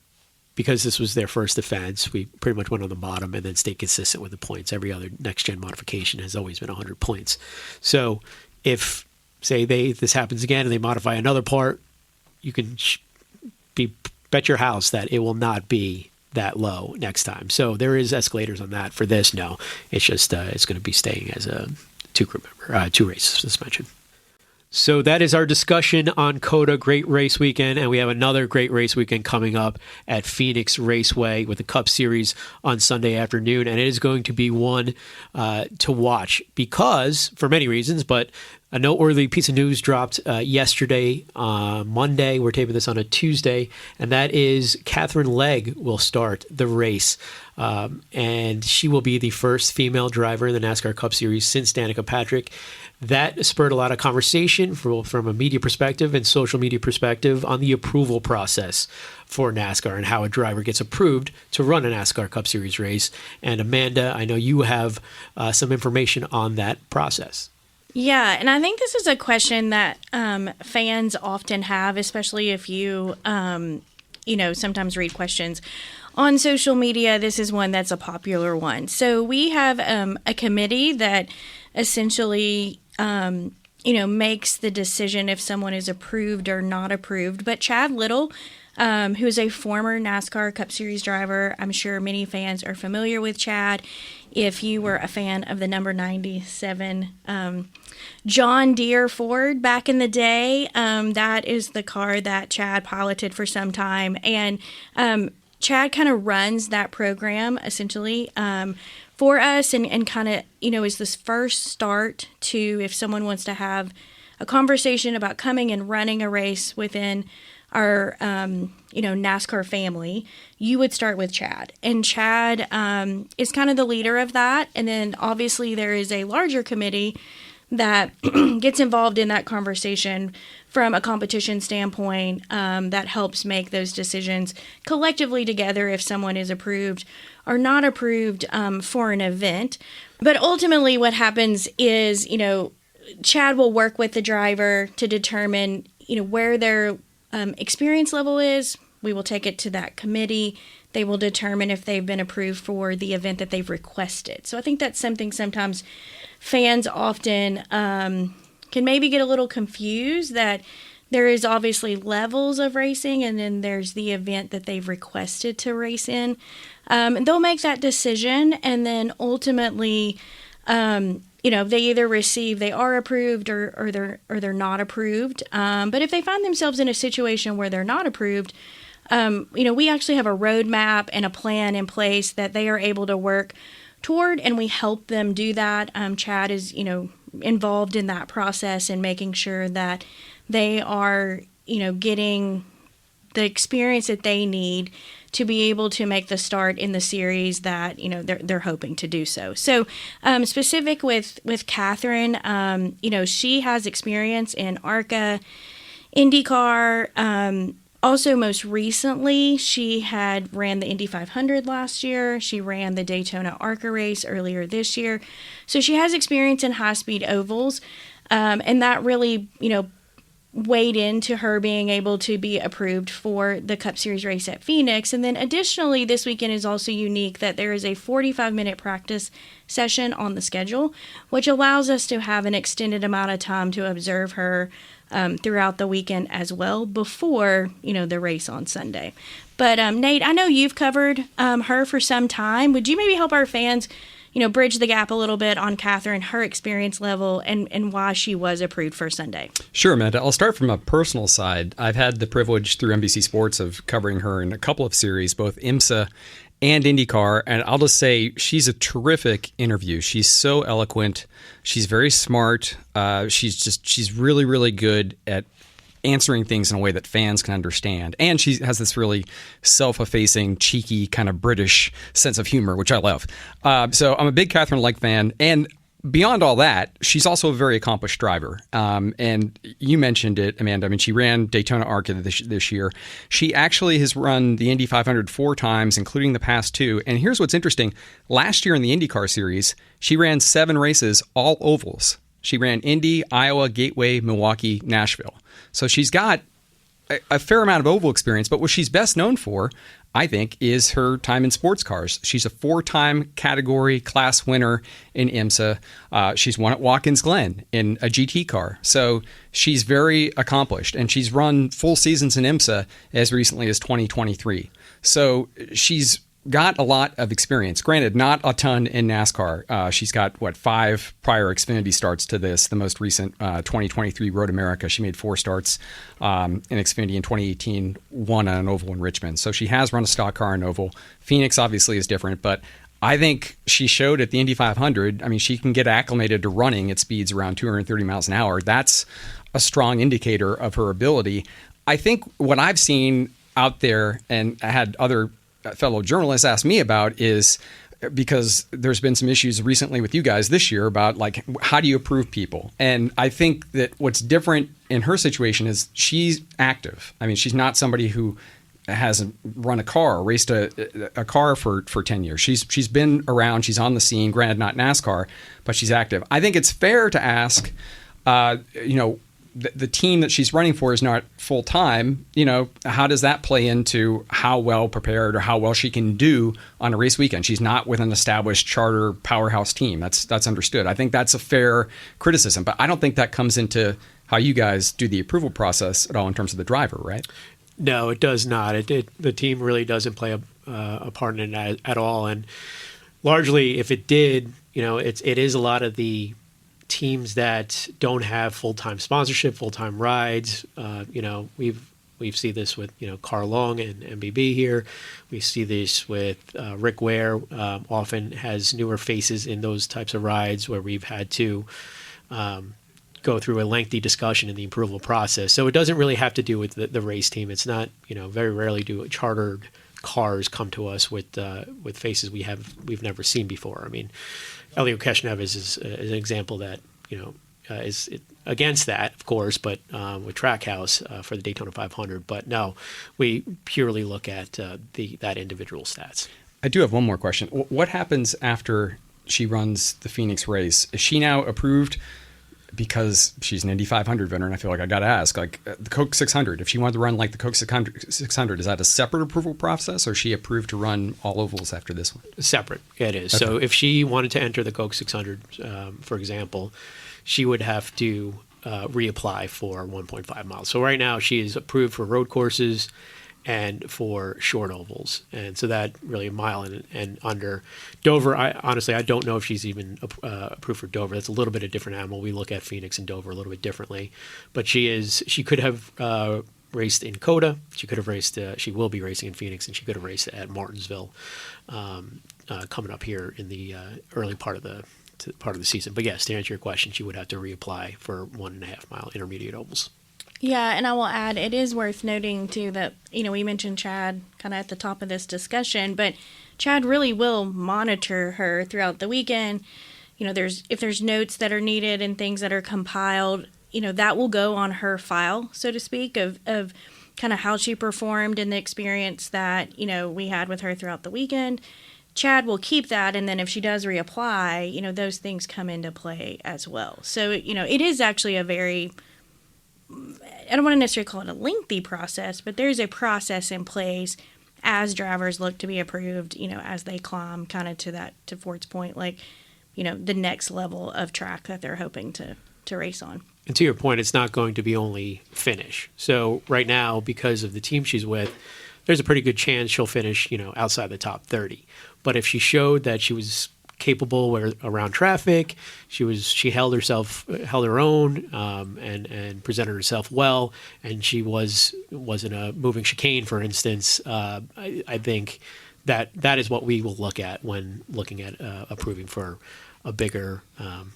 because this was their first offense, we pretty much went on the bottom and then stayed consistent with the points. Every other next-gen modification has always been 100 points. So if say this happens again and they modify another part, you can bet your house that it will not be that low next time. So there is escalators on that. For this, no. It's just it's going to be staying as a 2 crew member, 2 race suspension. So that is our discussion on COTA Great Race Weekend, and we have another great race weekend coming up at Phoenix Raceway with the Cup Series on Sunday afternoon, and it is going to be one to watch because, for many reasons, but a noteworthy piece of news dropped yesterday, Monday. We're taping this on a Tuesday, and that is Katherine Legge will start the race. And she will be the first female driver in the NASCAR Cup Series since Danica Patrick. That spurred a lot of conversation from a media perspective and social media perspective on the approval process for NASCAR and how a driver gets approved to run a NASCAR Cup Series race. And Amanda, I know you have some information on that process. Yeah, and I think this is a question that fans often have, especially if you, sometimes read questions on social media. This is one that's a popular one. So we have a committee that essentially, makes the decision if someone is approved or not approved. But Chad Little, who is a former NASCAR Cup Series driver, I'm sure many fans are familiar with Chad. If you were a fan of the number 97 John Deere Forde back in the day, that is the car that Chad piloted for some time. And Chad kind of runs that program essentially for us and kind of, is this first start to if someone wants to have a conversation about coming and running a race within our, NASCAR family, you would start with Chad. And Chad is kind of the leader of that. And then obviously there is a larger committee that gets involved in that conversation from a competition standpoint that helps make those decisions collectively together if someone is approved or not approved for an event. But ultimately what happens is, Chad will work with the driver to determine, where their experience level is. We will take it to that committee. They will determine if they've been approved for the event that they've requested. So I think that's something sometimes fans often can maybe get a little confused that there is obviously levels of racing and then there's the event that they've requested to race in. And they'll make that decision and then ultimately, they either they are approved or they're not approved. But if they find themselves in a situation where they're not approved, we actually have a roadmap and a plan in place that they are able to work toward, and we help them do that. Chad is, involved in that process and making sure that they are, getting the experience that they need to be able to make the start in the series that, they're hoping to do so. So specific with Katherine, she has experience in ARCA, IndyCar. Also, most recently, she had ran the Indy 500 last year. She ran the Daytona ARCA race earlier this year. So she has experience in high-speed ovals, and that really, weighed into her being able to be approved for the Cup Series race at Phoenix. And then additionally, this weekend is also unique that there is a 45-minute practice session on the schedule, which allows us to have an extended amount of time to observe her throughout the weekend as well before, the race on Sunday. But Nate, I know you've covered her for some time. Would you maybe help our fans, bridge the gap a little bit on Katherine, her experience level, and why she was approved for Sunday? Sure, Amanda. I'll start from a personal side. I've had the privilege through NBC Sports of covering her in a couple of series, both IMSA and IndyCar, and I'll just say she's a terrific interview. She's so eloquent. She's very smart. She's really, really good at answering things in a way that fans can understand. And she has this really self-effacing, cheeky, kind of British sense of humor, which I love. So I'm a big Katherine Legge fan. And beyond all that, she's also a very accomplished driver. And you mentioned it, Amanda. I mean, she ran Daytona ARCA this year. She actually has run the Indy 500 4 times, including the past 2. And here's what's interesting. Last year in the IndyCar series, she ran 7 races, all ovals. She ran Indy, Iowa, Gateway, Milwaukee, Nashville. So she's got a fair amount of oval experience, but what she's best known for, I think, is her time in sports cars. She's a 4-time category class winner in IMSA. She's won at Watkins Glen in a GT car. So she's very accomplished, and she's run full seasons in IMSA as recently as 2023. So she's got a lot of experience. Granted, not a ton in NASCAR. She's got, 5 prior Xfinity starts to this. The most recent 2023 Road America. She made 4 starts in Xfinity in 2018, 1 on an oval in Richmond. So she has run a stock car in oval. Phoenix obviously is different, but I think she showed at the Indy 500, I mean, she can get acclimated to running at speeds around 230 miles an hour. That's a strong indicator of her ability. I think what I've seen out there, and I had other fellow journalists ask me about, is because there's been some issues recently with you guys this year about like, how do you approve people? And I think that what's different in her situation is she's active. I mean, she's not somebody who hasn't run a car or raced a car for 10 years. She's been around. She's on the scene, granted not NASCAR, but she's active. I think it's fair to ask, the team that she's running for is not full time. How does that play into how well prepared or how well she can do on a race weekend? She's not with an established charter powerhouse team. That's understood. I think that's a fair criticism, but I don't think that comes into how you guys do the approval process at all in terms of the driver, right? No, it does not. The team really doesn't play a part in it at all. And largely, if it did, it is a lot of the teams that don't have full-time sponsorship, full-time rides. We've seen this with Carl Long and MBB here. We see this with Rick Ware. Often has newer faces in those types of rides where we've had to go through a lengthy discussion in the approval process. So it doesn't really have to do with the race team. It's not, very rarely do chartered cars come to us with faces we've never seen before. I mean, Elio Keshnev is an example that, is against that, of course, but with Trackhouse for the Daytona 500. But no, we purely look at that individual stats. I do have one more question. What happens after she runs the Phoenix race? Is she now approved because she's an Indy 500 veteran? I feel like I got to ask, like the Coke 600, if she wanted to run like the Coke 600, is that a separate approval process, or is she approved to run all ovals after this one? Separate, it is. Okay. So if she wanted to enter the Coke 600, for example, she would have to reapply for 1.5 miles. So right now she is approved for road courses and for short ovals. And so that really a mile and under. Dover, I don't know if she's even approved for Dover. That's a little bit of a different animal. We look at Phoenix and Dover a little bit differently. But she could have raced in COTA. She could have raced, she will be racing in Phoenix, and she could have raced at Martinsville coming up here in the early part of the season. But yes, to answer your question, she would have to reapply for 1.5 mile intermediate ovals. Yeah, and I will add, it is worth noting, too, that, we mentioned Chad kind of at the top of this discussion, but Chad really will monitor her throughout the weekend. If there's notes that are needed and things that are compiled, that will go on her file, so to speak, of kind of how she performed and the experience that, we had with her throughout the weekend. Chad will keep that, and then if she does reapply, those things come into play as well. So, it is actually a very... I don't want to necessarily call it a lengthy process, but there's a process in place as drivers look to be approved, as they climb kind of to Forde's point, like, the next level of track that they're hoping to race on. And to your point, it's not going to be only finish. So right now, because of the team she's with, there's a pretty good chance she'll finish, outside the top 30. But if she showed that she was capable around traffic, she held her own, and presented herself well, and she wasn't a moving chicane, for instance. I think that is what we will look at when looking at approving for a bigger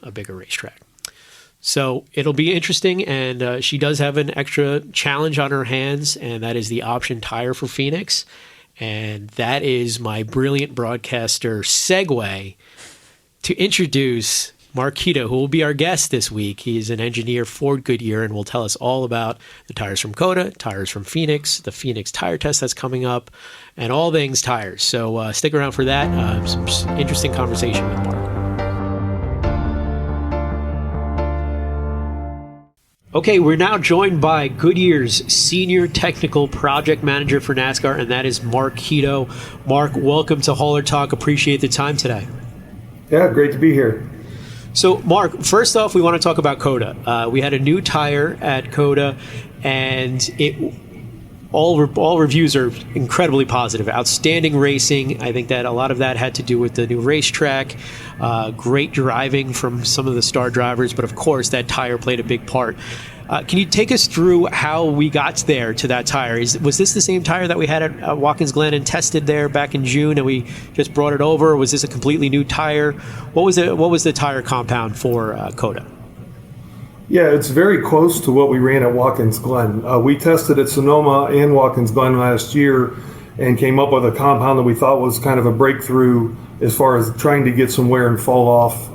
racetrack. So it'll be interesting, and she does have an extra challenge on her hands, and that is the option tire for Phoenix. And that is my brilliant broadcaster segue to introduce Mark Keto, who will be our guest this week. He's an engineer for Goodyear and will tell us all about the tires from COTA, tires from Phoenix, the Phoenix tire test that's coming up, and all things tires. So stick around for that. Some interesting conversation with Mark. Okay, we're now joined by Goodyear's Senior Technical Project Manager for NASCAR, and that is Mark Keto. Mark, welcome to Hauler Talk. Appreciate the time today. Yeah, great to be here. So, Mark, first off, we want to talk about COTA. We had a new tire at COTA, and all reviews are incredibly positive. Outstanding racing. I think that a lot of that had to do with the new racetrack, great driving from some of the star drivers, but of course that tire played a big part. Can you take us through how we got there to that tire? Was this the same tire that we had at Watkins Glen and tested there back in June, and we just brought it over? Or was this a completely new tire? What was the tire compound for COTA? Yeah, it's very close to what we ran at Watkins Glen. We tested at Sonoma and Watkins Glen last year and came up with a compound that we thought was kind of a breakthrough as far as trying to get some wear and fall off,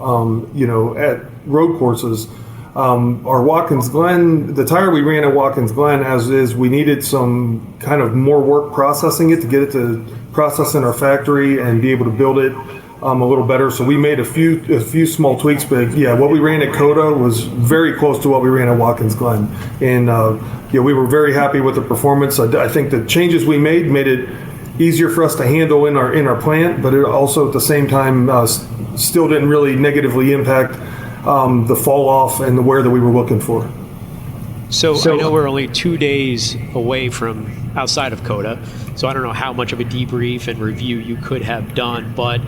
at road courses. Our Watkins Glen, the tire we ran at Watkins Glen, as is, we needed some kind of more work processing it to get it to process in our factory and be able to build it a little better. So we made a few small tweaks, but yeah, what we ran at COTA was very close to what we ran at Watkins Glen, and we were very happy with the performance. I think the changes we made it easier for us to handle in our plant, but it also at the same time still didn't really negatively impact the fall off and the wear that we were looking for. So I know we're only 2 days away from outside of COTA, so I don't know how much of a debrief and review you could have done, but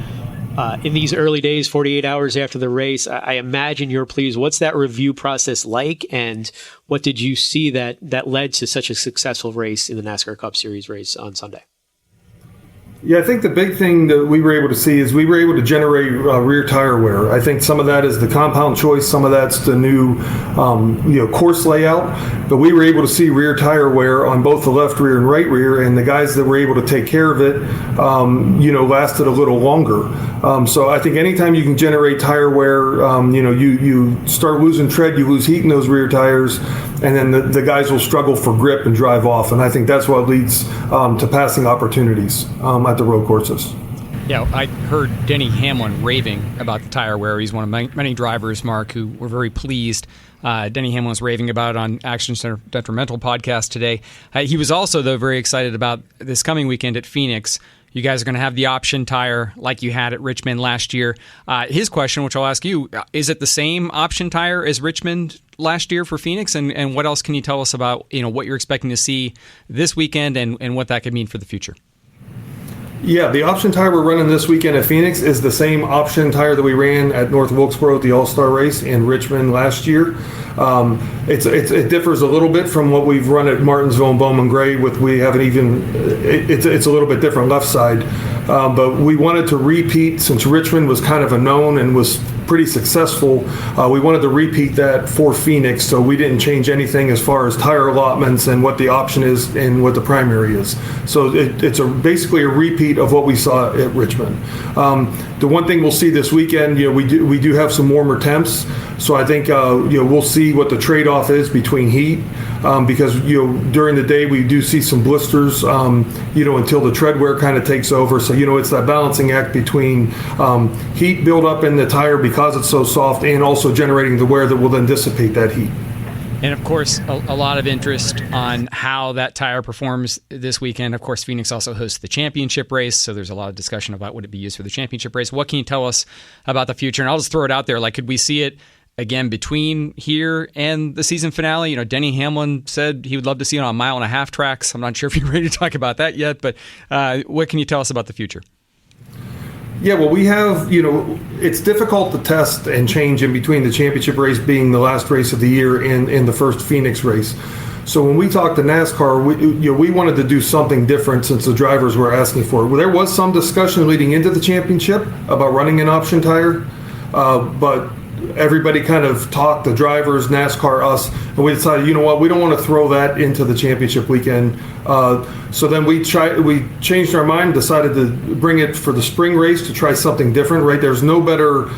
in these early days, 48 hours after the race, I imagine you're pleased. What's that review process like, and what did you see that led to such a successful race in the NASCAR Cup Series race on Sunday? Yeah, I think the big thing that we were able to see is we were able to generate rear tire wear. I think some of that is the compound choice, some of that's the new course layout, but we were able to see rear tire wear on both the left rear and right rear, and the guys that were able to take care of it, lasted a little longer. So I think anytime you can generate tire wear, you start losing tread, you lose heat in those rear tires, and then the guys will struggle for grip and drive off, and I think that's what leads to passing opportunities at the road courses. Yeah, I heard Denny Hamlin raving about the tire wear. He's one of many drivers, Mark, who were very pleased. Denny Hamlin was raving about it on Action Center Detrimental podcast today. He was also, though, very excited about this coming weekend at Phoenix. You guys are going to have the option tire like you had at Richmond last year. His question, which I'll ask you, is it the same option tire as Richmond last year for Phoenix? And what else can you tell us about what you're expecting to see this weekend and what that could mean for the future? Yeah, the option tire we're running this weekend at Phoenix is the same option tire that we ran at North Wilkesboro at the All-Star race in Richmond last year. It differs a little bit from what we've run at Martinsville and Bowman Gray. It's a little bit different left side, but we wanted to repeat, since Richmond was kind of a known and was pretty successful. We wanted to repeat that for Phoenix, so we didn't change anything as far as tire allotments and what the option is and what the primary is. So it's basically a repeat of what we saw at Richmond. The one thing we'll see this weekend, we do have some warmer temps, so I think we'll see what the trade-off is between heat, because during the day we do see some blisters, until the tread wear kind of takes over. So it's that balancing act between heat buildup in the tire because it's so soft, and also generating the wear that will then dissipate that heat. And of course, a lot of interest on how that tire performs this weekend. Of course, Phoenix also hosts the championship race, so there's a lot of discussion about would it be used for the championship race. What can you tell us about the future? And I'll just throw it out there, could we see it again between here and the season finale? Denny Hamlin said he would love to see it on 1.5 mile tracks. I'm not sure if you're ready to talk about that yet, but what can you tell us about the future? Yeah, well, we have, it's difficult to test and change in between the championship race being the last race of the year and the first Phoenix race. So when we talked to NASCAR, we wanted to do something different since the drivers were asking for it. Well, there was some discussion leading into the championship about running an option tire, but everybody kind of talked, the drivers, NASCAR, us, and we decided, we don't want to throw that into the championship weekend. So then we changed our mind, decided to bring it for the spring race to try something different, right? There's no better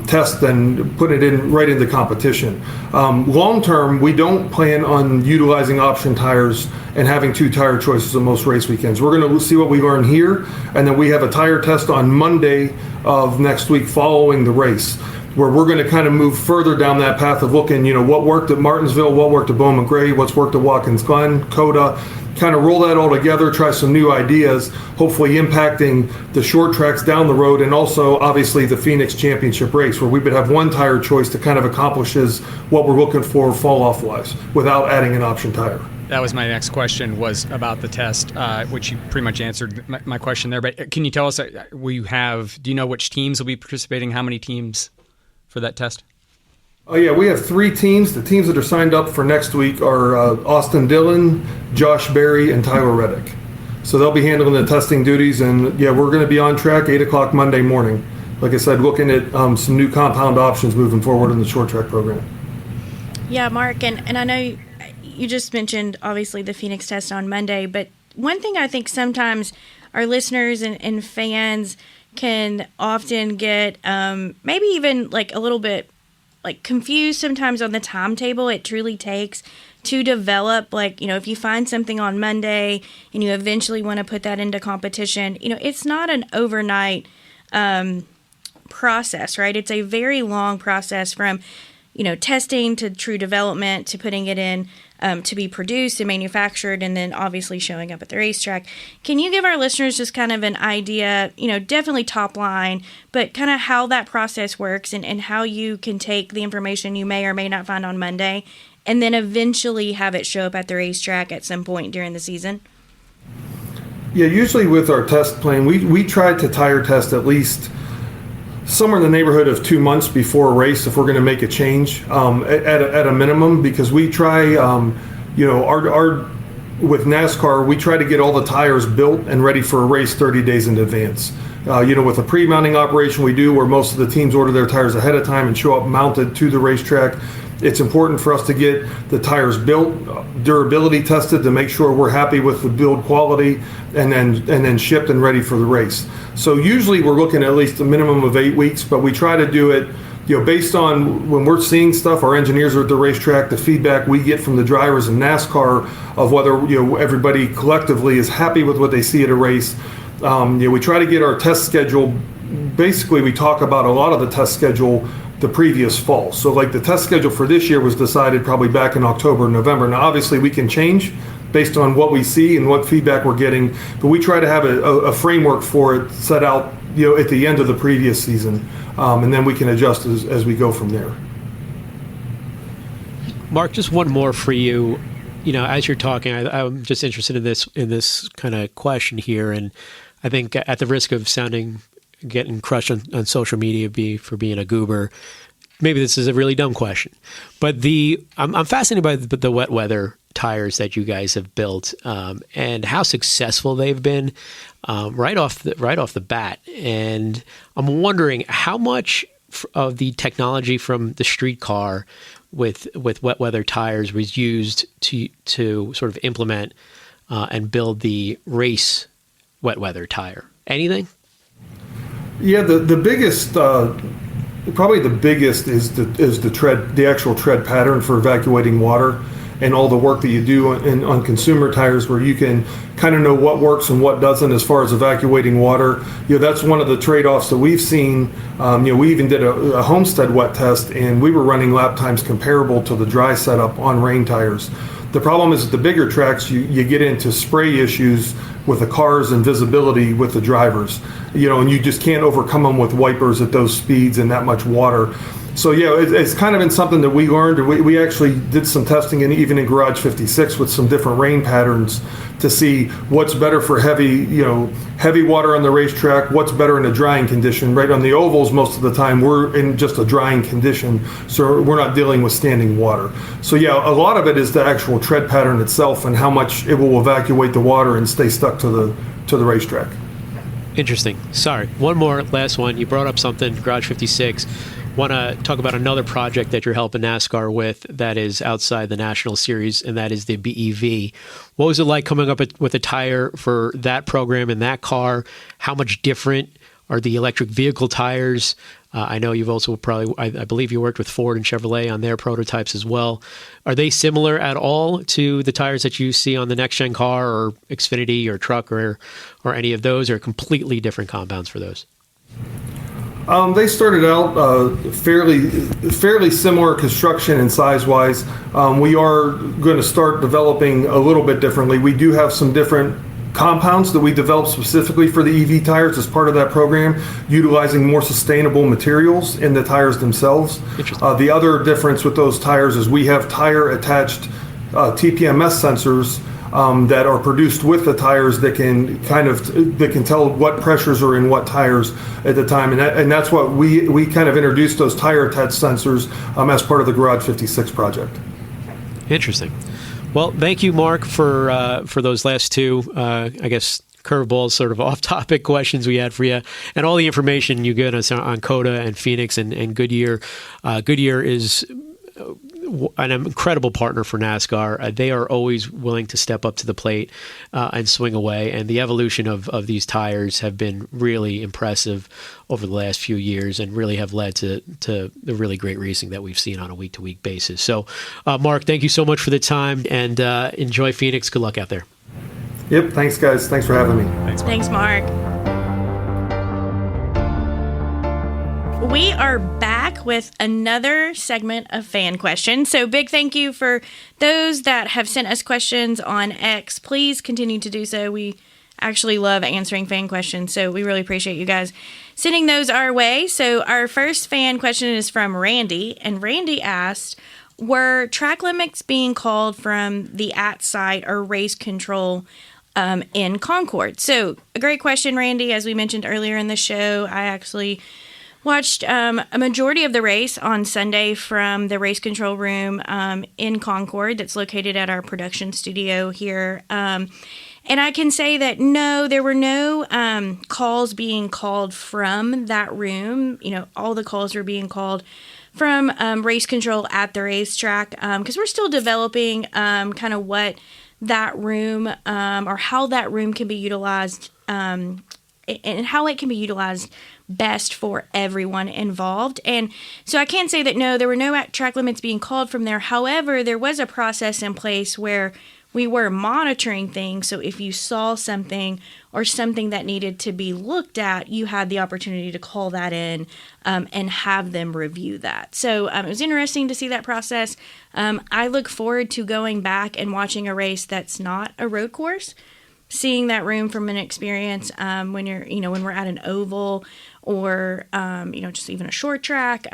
test than putting it in right into competition. Long term, we don't plan on utilizing option tires and having 2 tire choices on most race weekends. We're going to see what we learn here, and then we have a tire test on Monday of next week following the race, where we're going to kind of move further down that path of looking, what worked at Martinsville, what worked at Bowman Gray, what's worked at Watkins Glen, COTA, kind of roll that all together, try some new ideas, hopefully impacting the short tracks down the road, and also obviously the Phoenix Championship race, where we would have 1 tire choice that kind of accomplishes what we're looking for fall off wise without adding an option tire. That was my next question, was about the test, which you pretty much answered my question there. But can you tell us, do you know which teams will be participating? How many teams for that test? Oh, yeah, we have 3 teams. The teams that are signed up for next week are Austin Dillon, Josh Berry, and Tyler Reddick. So they'll be handling the testing duties. And, yeah, we're going to be on track 8 o'clock Monday morning. Like I said, looking at some new compound options moving forward in the short track program. Yeah, Mark, and I know you just mentioned, obviously, the Phoenix test on Monday, but one thing I think sometimes our listeners and fans can often get maybe even like a little bit like confused sometimes on the timetable it truly takes to develop, like, you know, if you find something on Monday and you eventually want to put that into competition, you know, it's not an overnight process, right? It's a very long process from, you know, testing to true development to putting it in to be produced and manufactured and then obviously showing up at the racetrack. Can you give our listeners just kind of an idea, you know, definitely top line, but kind of how that process works and how you can take the information you may or may not find on Monday and then eventually have it show up at the racetrack at some point during the season? Yeah, usually with our test plan, we try to tire test at least somewhere in the neighborhood of 2 months before a race if we're going to make a change at a minimum, because we try, you know, our with NASCAR, we try to get all the tires built and ready for a race 30 days in advance. You know, with a pre-mounting operation we do where most of the teams order their tires ahead of time and show up mounted to the racetrack, it's important for us to get the tires built, durability tested to make sure we're happy with the build quality, and then shipped and ready for the race. So usually we're looking at least a minimum of 8 weeks, but we try to do it, you know, based on when we're seeing stuff, our engineers are at the racetrack, the feedback we get from the drivers in NASCAR of whether, you know, everybody collectively is happy with what they see at a race. You know, we try to get our test schedule. Basically, we talk about a lot of the test schedule the previous fall. So like the test schedule for this year was decided probably back in October, November. Now, obviously we can change based on what we see and what feedback we're getting, but we try to have a framework for it set out, you know, at the end of the previous season. And then we can adjust as we go from there. Mark, just one more for you. You know, as you're talking, I'm just interested in this kind of question here, and I think at the risk of getting crushed on social media for being a goober, maybe this is a really dumb question, but I'm fascinated by the wet weather tires that you guys have built and how successful they've been right off the bat. And I'm wondering how much of the technology from the street car with wet weather tires was used to sort of implement and build the race wet weather tire. Anything? Yeah, the biggest, probably the biggest is the actual tread pattern for evacuating water, and all the work that you do on consumer tires, where you can kind of know what works and what doesn't as far as evacuating water. You know, that's one of the trade-offs that we've seen. You know, we even did a Homestead wet test, and we were running lap times comparable to the dry setup on rain tires. The problem is at the bigger tracks, you get into spray issues with the cars and visibility with the drivers, you know, and you just can't overcome them with wipers at those speeds and that much water. So, yeah, it's kind of been something that we learned. We actually did some testing even in Garage 56 with some different rain patterns to see what's better for heavy water on the racetrack, what's better in a drying condition. Right on the ovals, most of the time we're in just a drying condition, so we're not dealing with standing water. So, yeah, a lot of it is the actual tread pattern itself and how much it will evacuate the water and stay stuck to the racetrack. Interesting. Sorry, one more, last one. You brought up something, Garage 56. Want to talk about another project that you're helping NASCAR with that is outside the National Series, and that is the BEV. What was it like coming up with a tire for that program and that car? How much different are the electric vehicle tires? I know you've also I believe you worked with Ford and Chevrolet on their prototypes as well. Are they similar at all to the tires that you see on the next-gen car or Xfinity or truck or any of those, or completely different compounds for those? They started out fairly similar construction and size-wise. We are going to start developing a little bit differently. We do have some different compounds that we developed specifically for the EV tires as part of that program, utilizing more sustainable materials in the tires themselves. The other difference with those tires is we have tire attached TPMS sensors that are produced with the tires that can tell what pressures are in what tires at the time, and that's what we kind of introduced those tire test sensors as part of the Garage 56 project. Interesting. Well, thank you, Mark, for those last two, I guess, curveballs, sort of off-topic questions we had for you, and all the information you get us on COTA and Phoenix and Goodyear. Goodyear is an incredible partner for NASCAR. They are always willing to step up to the plate and swing away. And the evolution of these tires have been really impressive over the last few years and really have led to the really great racing that we've seen on a week-to-week basis. So, Mark, thank you so much for the time, and enjoy Phoenix. Good luck out there. Yep. Thanks, guys. Thanks for having me. Thanks, Mark. We are back with another segment of fan questions. So big thank you for those that have sent us questions on X. Please continue to do so. We actually love answering fan questions, so we really appreciate you guys sending those our way. So our first fan question is from Randy, and Randy asked, were track limits being called from the @site or race control in Concord? So a great question, Randy. As we mentioned earlier in the show, I actually watched a majority of the race on Sunday from the race control room in Concord that's located at our production studio here. And I can say that no, there were no calls being called from that room. You know, all the calls were being called from race control at the racetrack because we're still developing kind of what that room or how that room can be utilized and how it can be utilized best for everyone involved. And so I can say that no, there were no track limits being called from there. However, there was a process in place where we were monitoring things. So if you saw something or something that needed to be looked at, you had the opportunity to call that in and have them review that. So it was interesting to see that process. I look forward to going back and watching a race that's not a road course, seeing that room from an experience when we're at an oval or, just even a short track,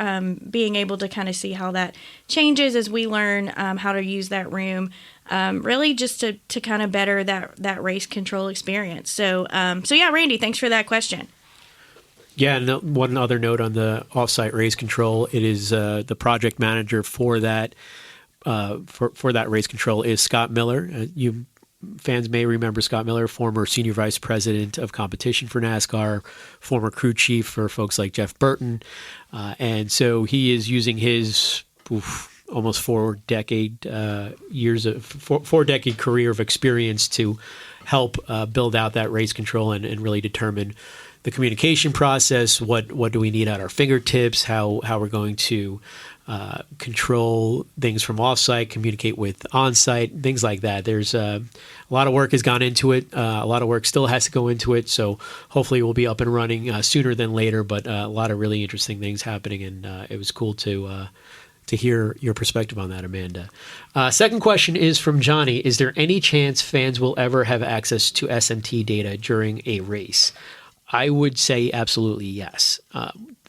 being able to kind of see how that changes as we learn how to use that room, really just to kind of better that race control experience. So yeah, Randy, thanks for that question. Yeah, and one other note on the off-site race control, it is the project manager for that for that race control is Scott Miller. You fans may remember Scott Miller, former senior vice president of competition for NASCAR, former crew chief for folks like Jeff Burton. And so he is using his almost 4 decade career of experience to help build out that race control and really determine the communication process. What do we need at our fingertips? How we're going to control things from offsite, communicate with onsite, things like that. There's a lot of work has gone into it. A lot of work still has to go into it. So hopefully we'll be up and running sooner than later. But a lot of really interesting things happening, and it was cool to hear your perspective on that, Amanda. Second question is from Johnny. Is there any chance fans will ever have access to SMT data during a race? I would say absolutely yes.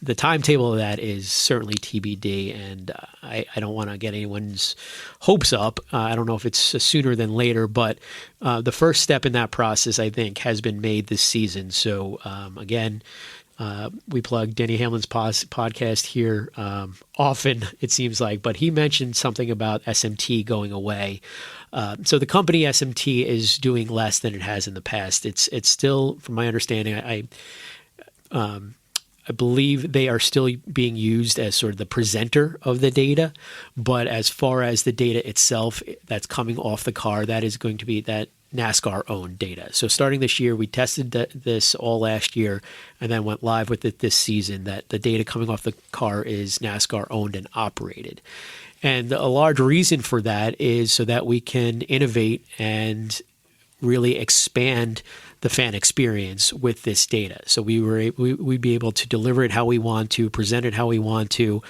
The timetable of that is certainly TBD, and I don't want to get anyone's hopes up. I don't know if it's sooner than later, but the first step in that process, I think, has been made this season. So, again, we plug Denny Hamlin's podcast here often, it seems like, but he mentioned something about SMT going away. So the company SMT is doing less than it has in the past. It's still, from my understanding, I believe they are still being used as sort of the presenter of the data, but as far as the data itself that's coming off the car, that is going to be that NASCAR-owned data. So starting this year, we tested this all last year and then went live with it this season, that the data coming off the car is NASCAR-owned and operated. And a large reason for that is so that we can innovate and really expand the fan experience with this data. So we'd be able to deliver it how we want to, present it how we want to,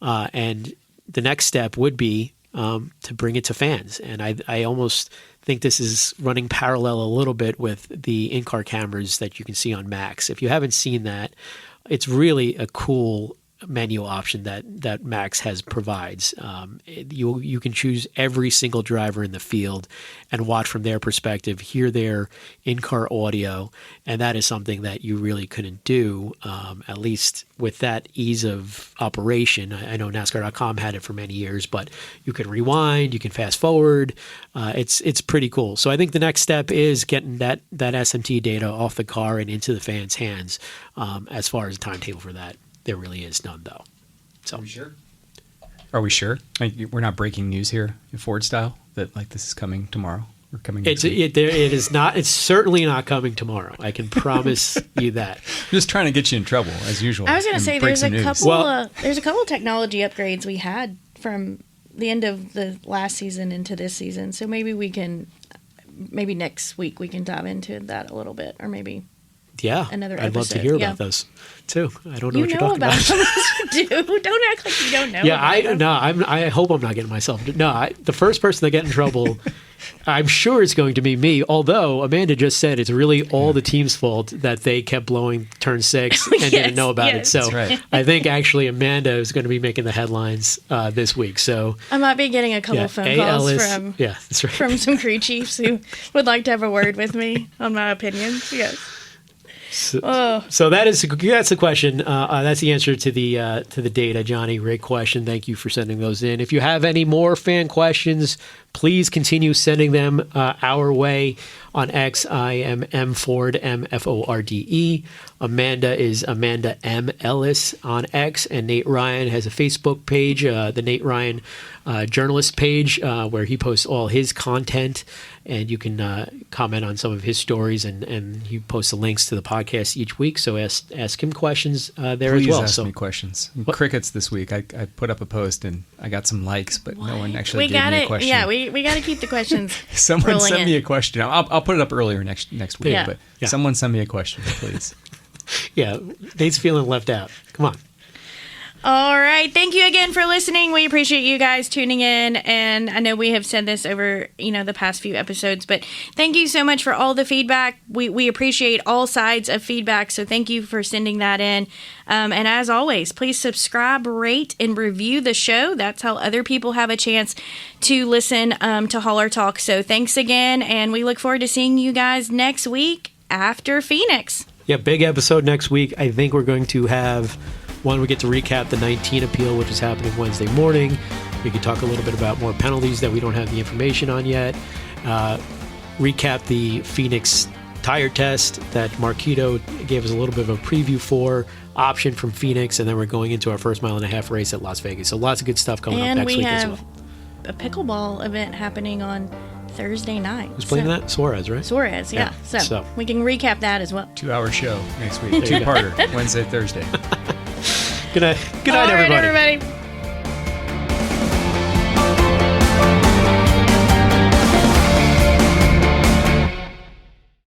and the next step would be to bring it to fans. And I almost think this is running parallel a little bit with the in-car cameras that you can see on Max. If you haven't seen that, it's really a cool menu option that Max has provides. You can choose every single driver in the field and watch from their perspective, hear their in-car audio, and that is something that you really couldn't do, at least with that ease of operation. I know NASCAR.com had it for many years, but you can rewind, you can fast forward. It's pretty cool. So I think the next step is getting that SMT data off the car and into the fans' hands. As far as the timetable for that, there really is none, though. So, Are we sure? Like, we're not breaking news here in Forde style that like this is coming tomorrow or coming next week? It is not. It's certainly not coming tomorrow. I can promise you that. I'm just trying to get you in trouble as usual. I was going to say there's a couple technology upgrades we had from the end of the last season into this season. So maybe next week we can dive into that a little bit, or maybe. Yeah, another I'd love to hear about those too. I don't know what you're talking about. You don't act like you don't know. Yeah, I hope I'm not getting myself. The first person to get in trouble, I'm sure it's going to be me. Although Amanda just said it's really all the team's fault that they kept blowing turn 6 and didn't know about it. So right. I think actually Amanda is going to be making the headlines this week. So I might be getting a couple phone calls Ellis, from some crew chiefs who would like to have a word with me on my opinions. Yes. So that's the question. That's the answer to the data, Johnny. Great question. Thank you for sending those in. If you have any more fan questions, please continue sending them our way on X. I am Forde, Forde. Amanda is Amanda M. Ellis on X, and Nate Ryan has a Facebook page, the Nate Ryan journalist page, where he posts all his content, and you can comment on some of his stories, and he posts the links to the podcast each week. So ask him questions there Please as well. Ask me questions. Crickets this week. I put up a post and I got some likes, but no one actually gave me a question. Yeah, we got to keep the questions. Someone send me a question. I'll put it up earlier next week, Yeah. but someone send me a question, please. Yeah, Nate's feeling left out. Come on. All right. Thank you again for listening. We appreciate you guys tuning in. And I know we have said this over, the past few episodes, but thank you so much for all the feedback. We appreciate all sides of feedback. So thank you for sending that in. And as always, please subscribe, rate, and review the show. That's how other people have a chance to listen to Hauler Talk. So thanks again. And we look forward to seeing you guys next week after Phoenix. Yeah, big episode next week. I think we're going to have we get to recap the 19 appeal, which is happening Wednesday morning. We could talk a little bit about more penalties that we don't have the information on yet. Recap the Phoenix tire test that Keto gave us a little bit of a preview for, option from Phoenix, and then we're going into our first mile and a half race at Las Vegas. So lots of good stuff coming up next week as well. And we have a pickleball event happening on Thursday night. Who's playing that? Suarez, right? Suarez, yeah. So we can recap that as well. 2-hour show next week. 2-parter, Wednesday, Thursday. Good night. Good night, All right, everybody. everybody.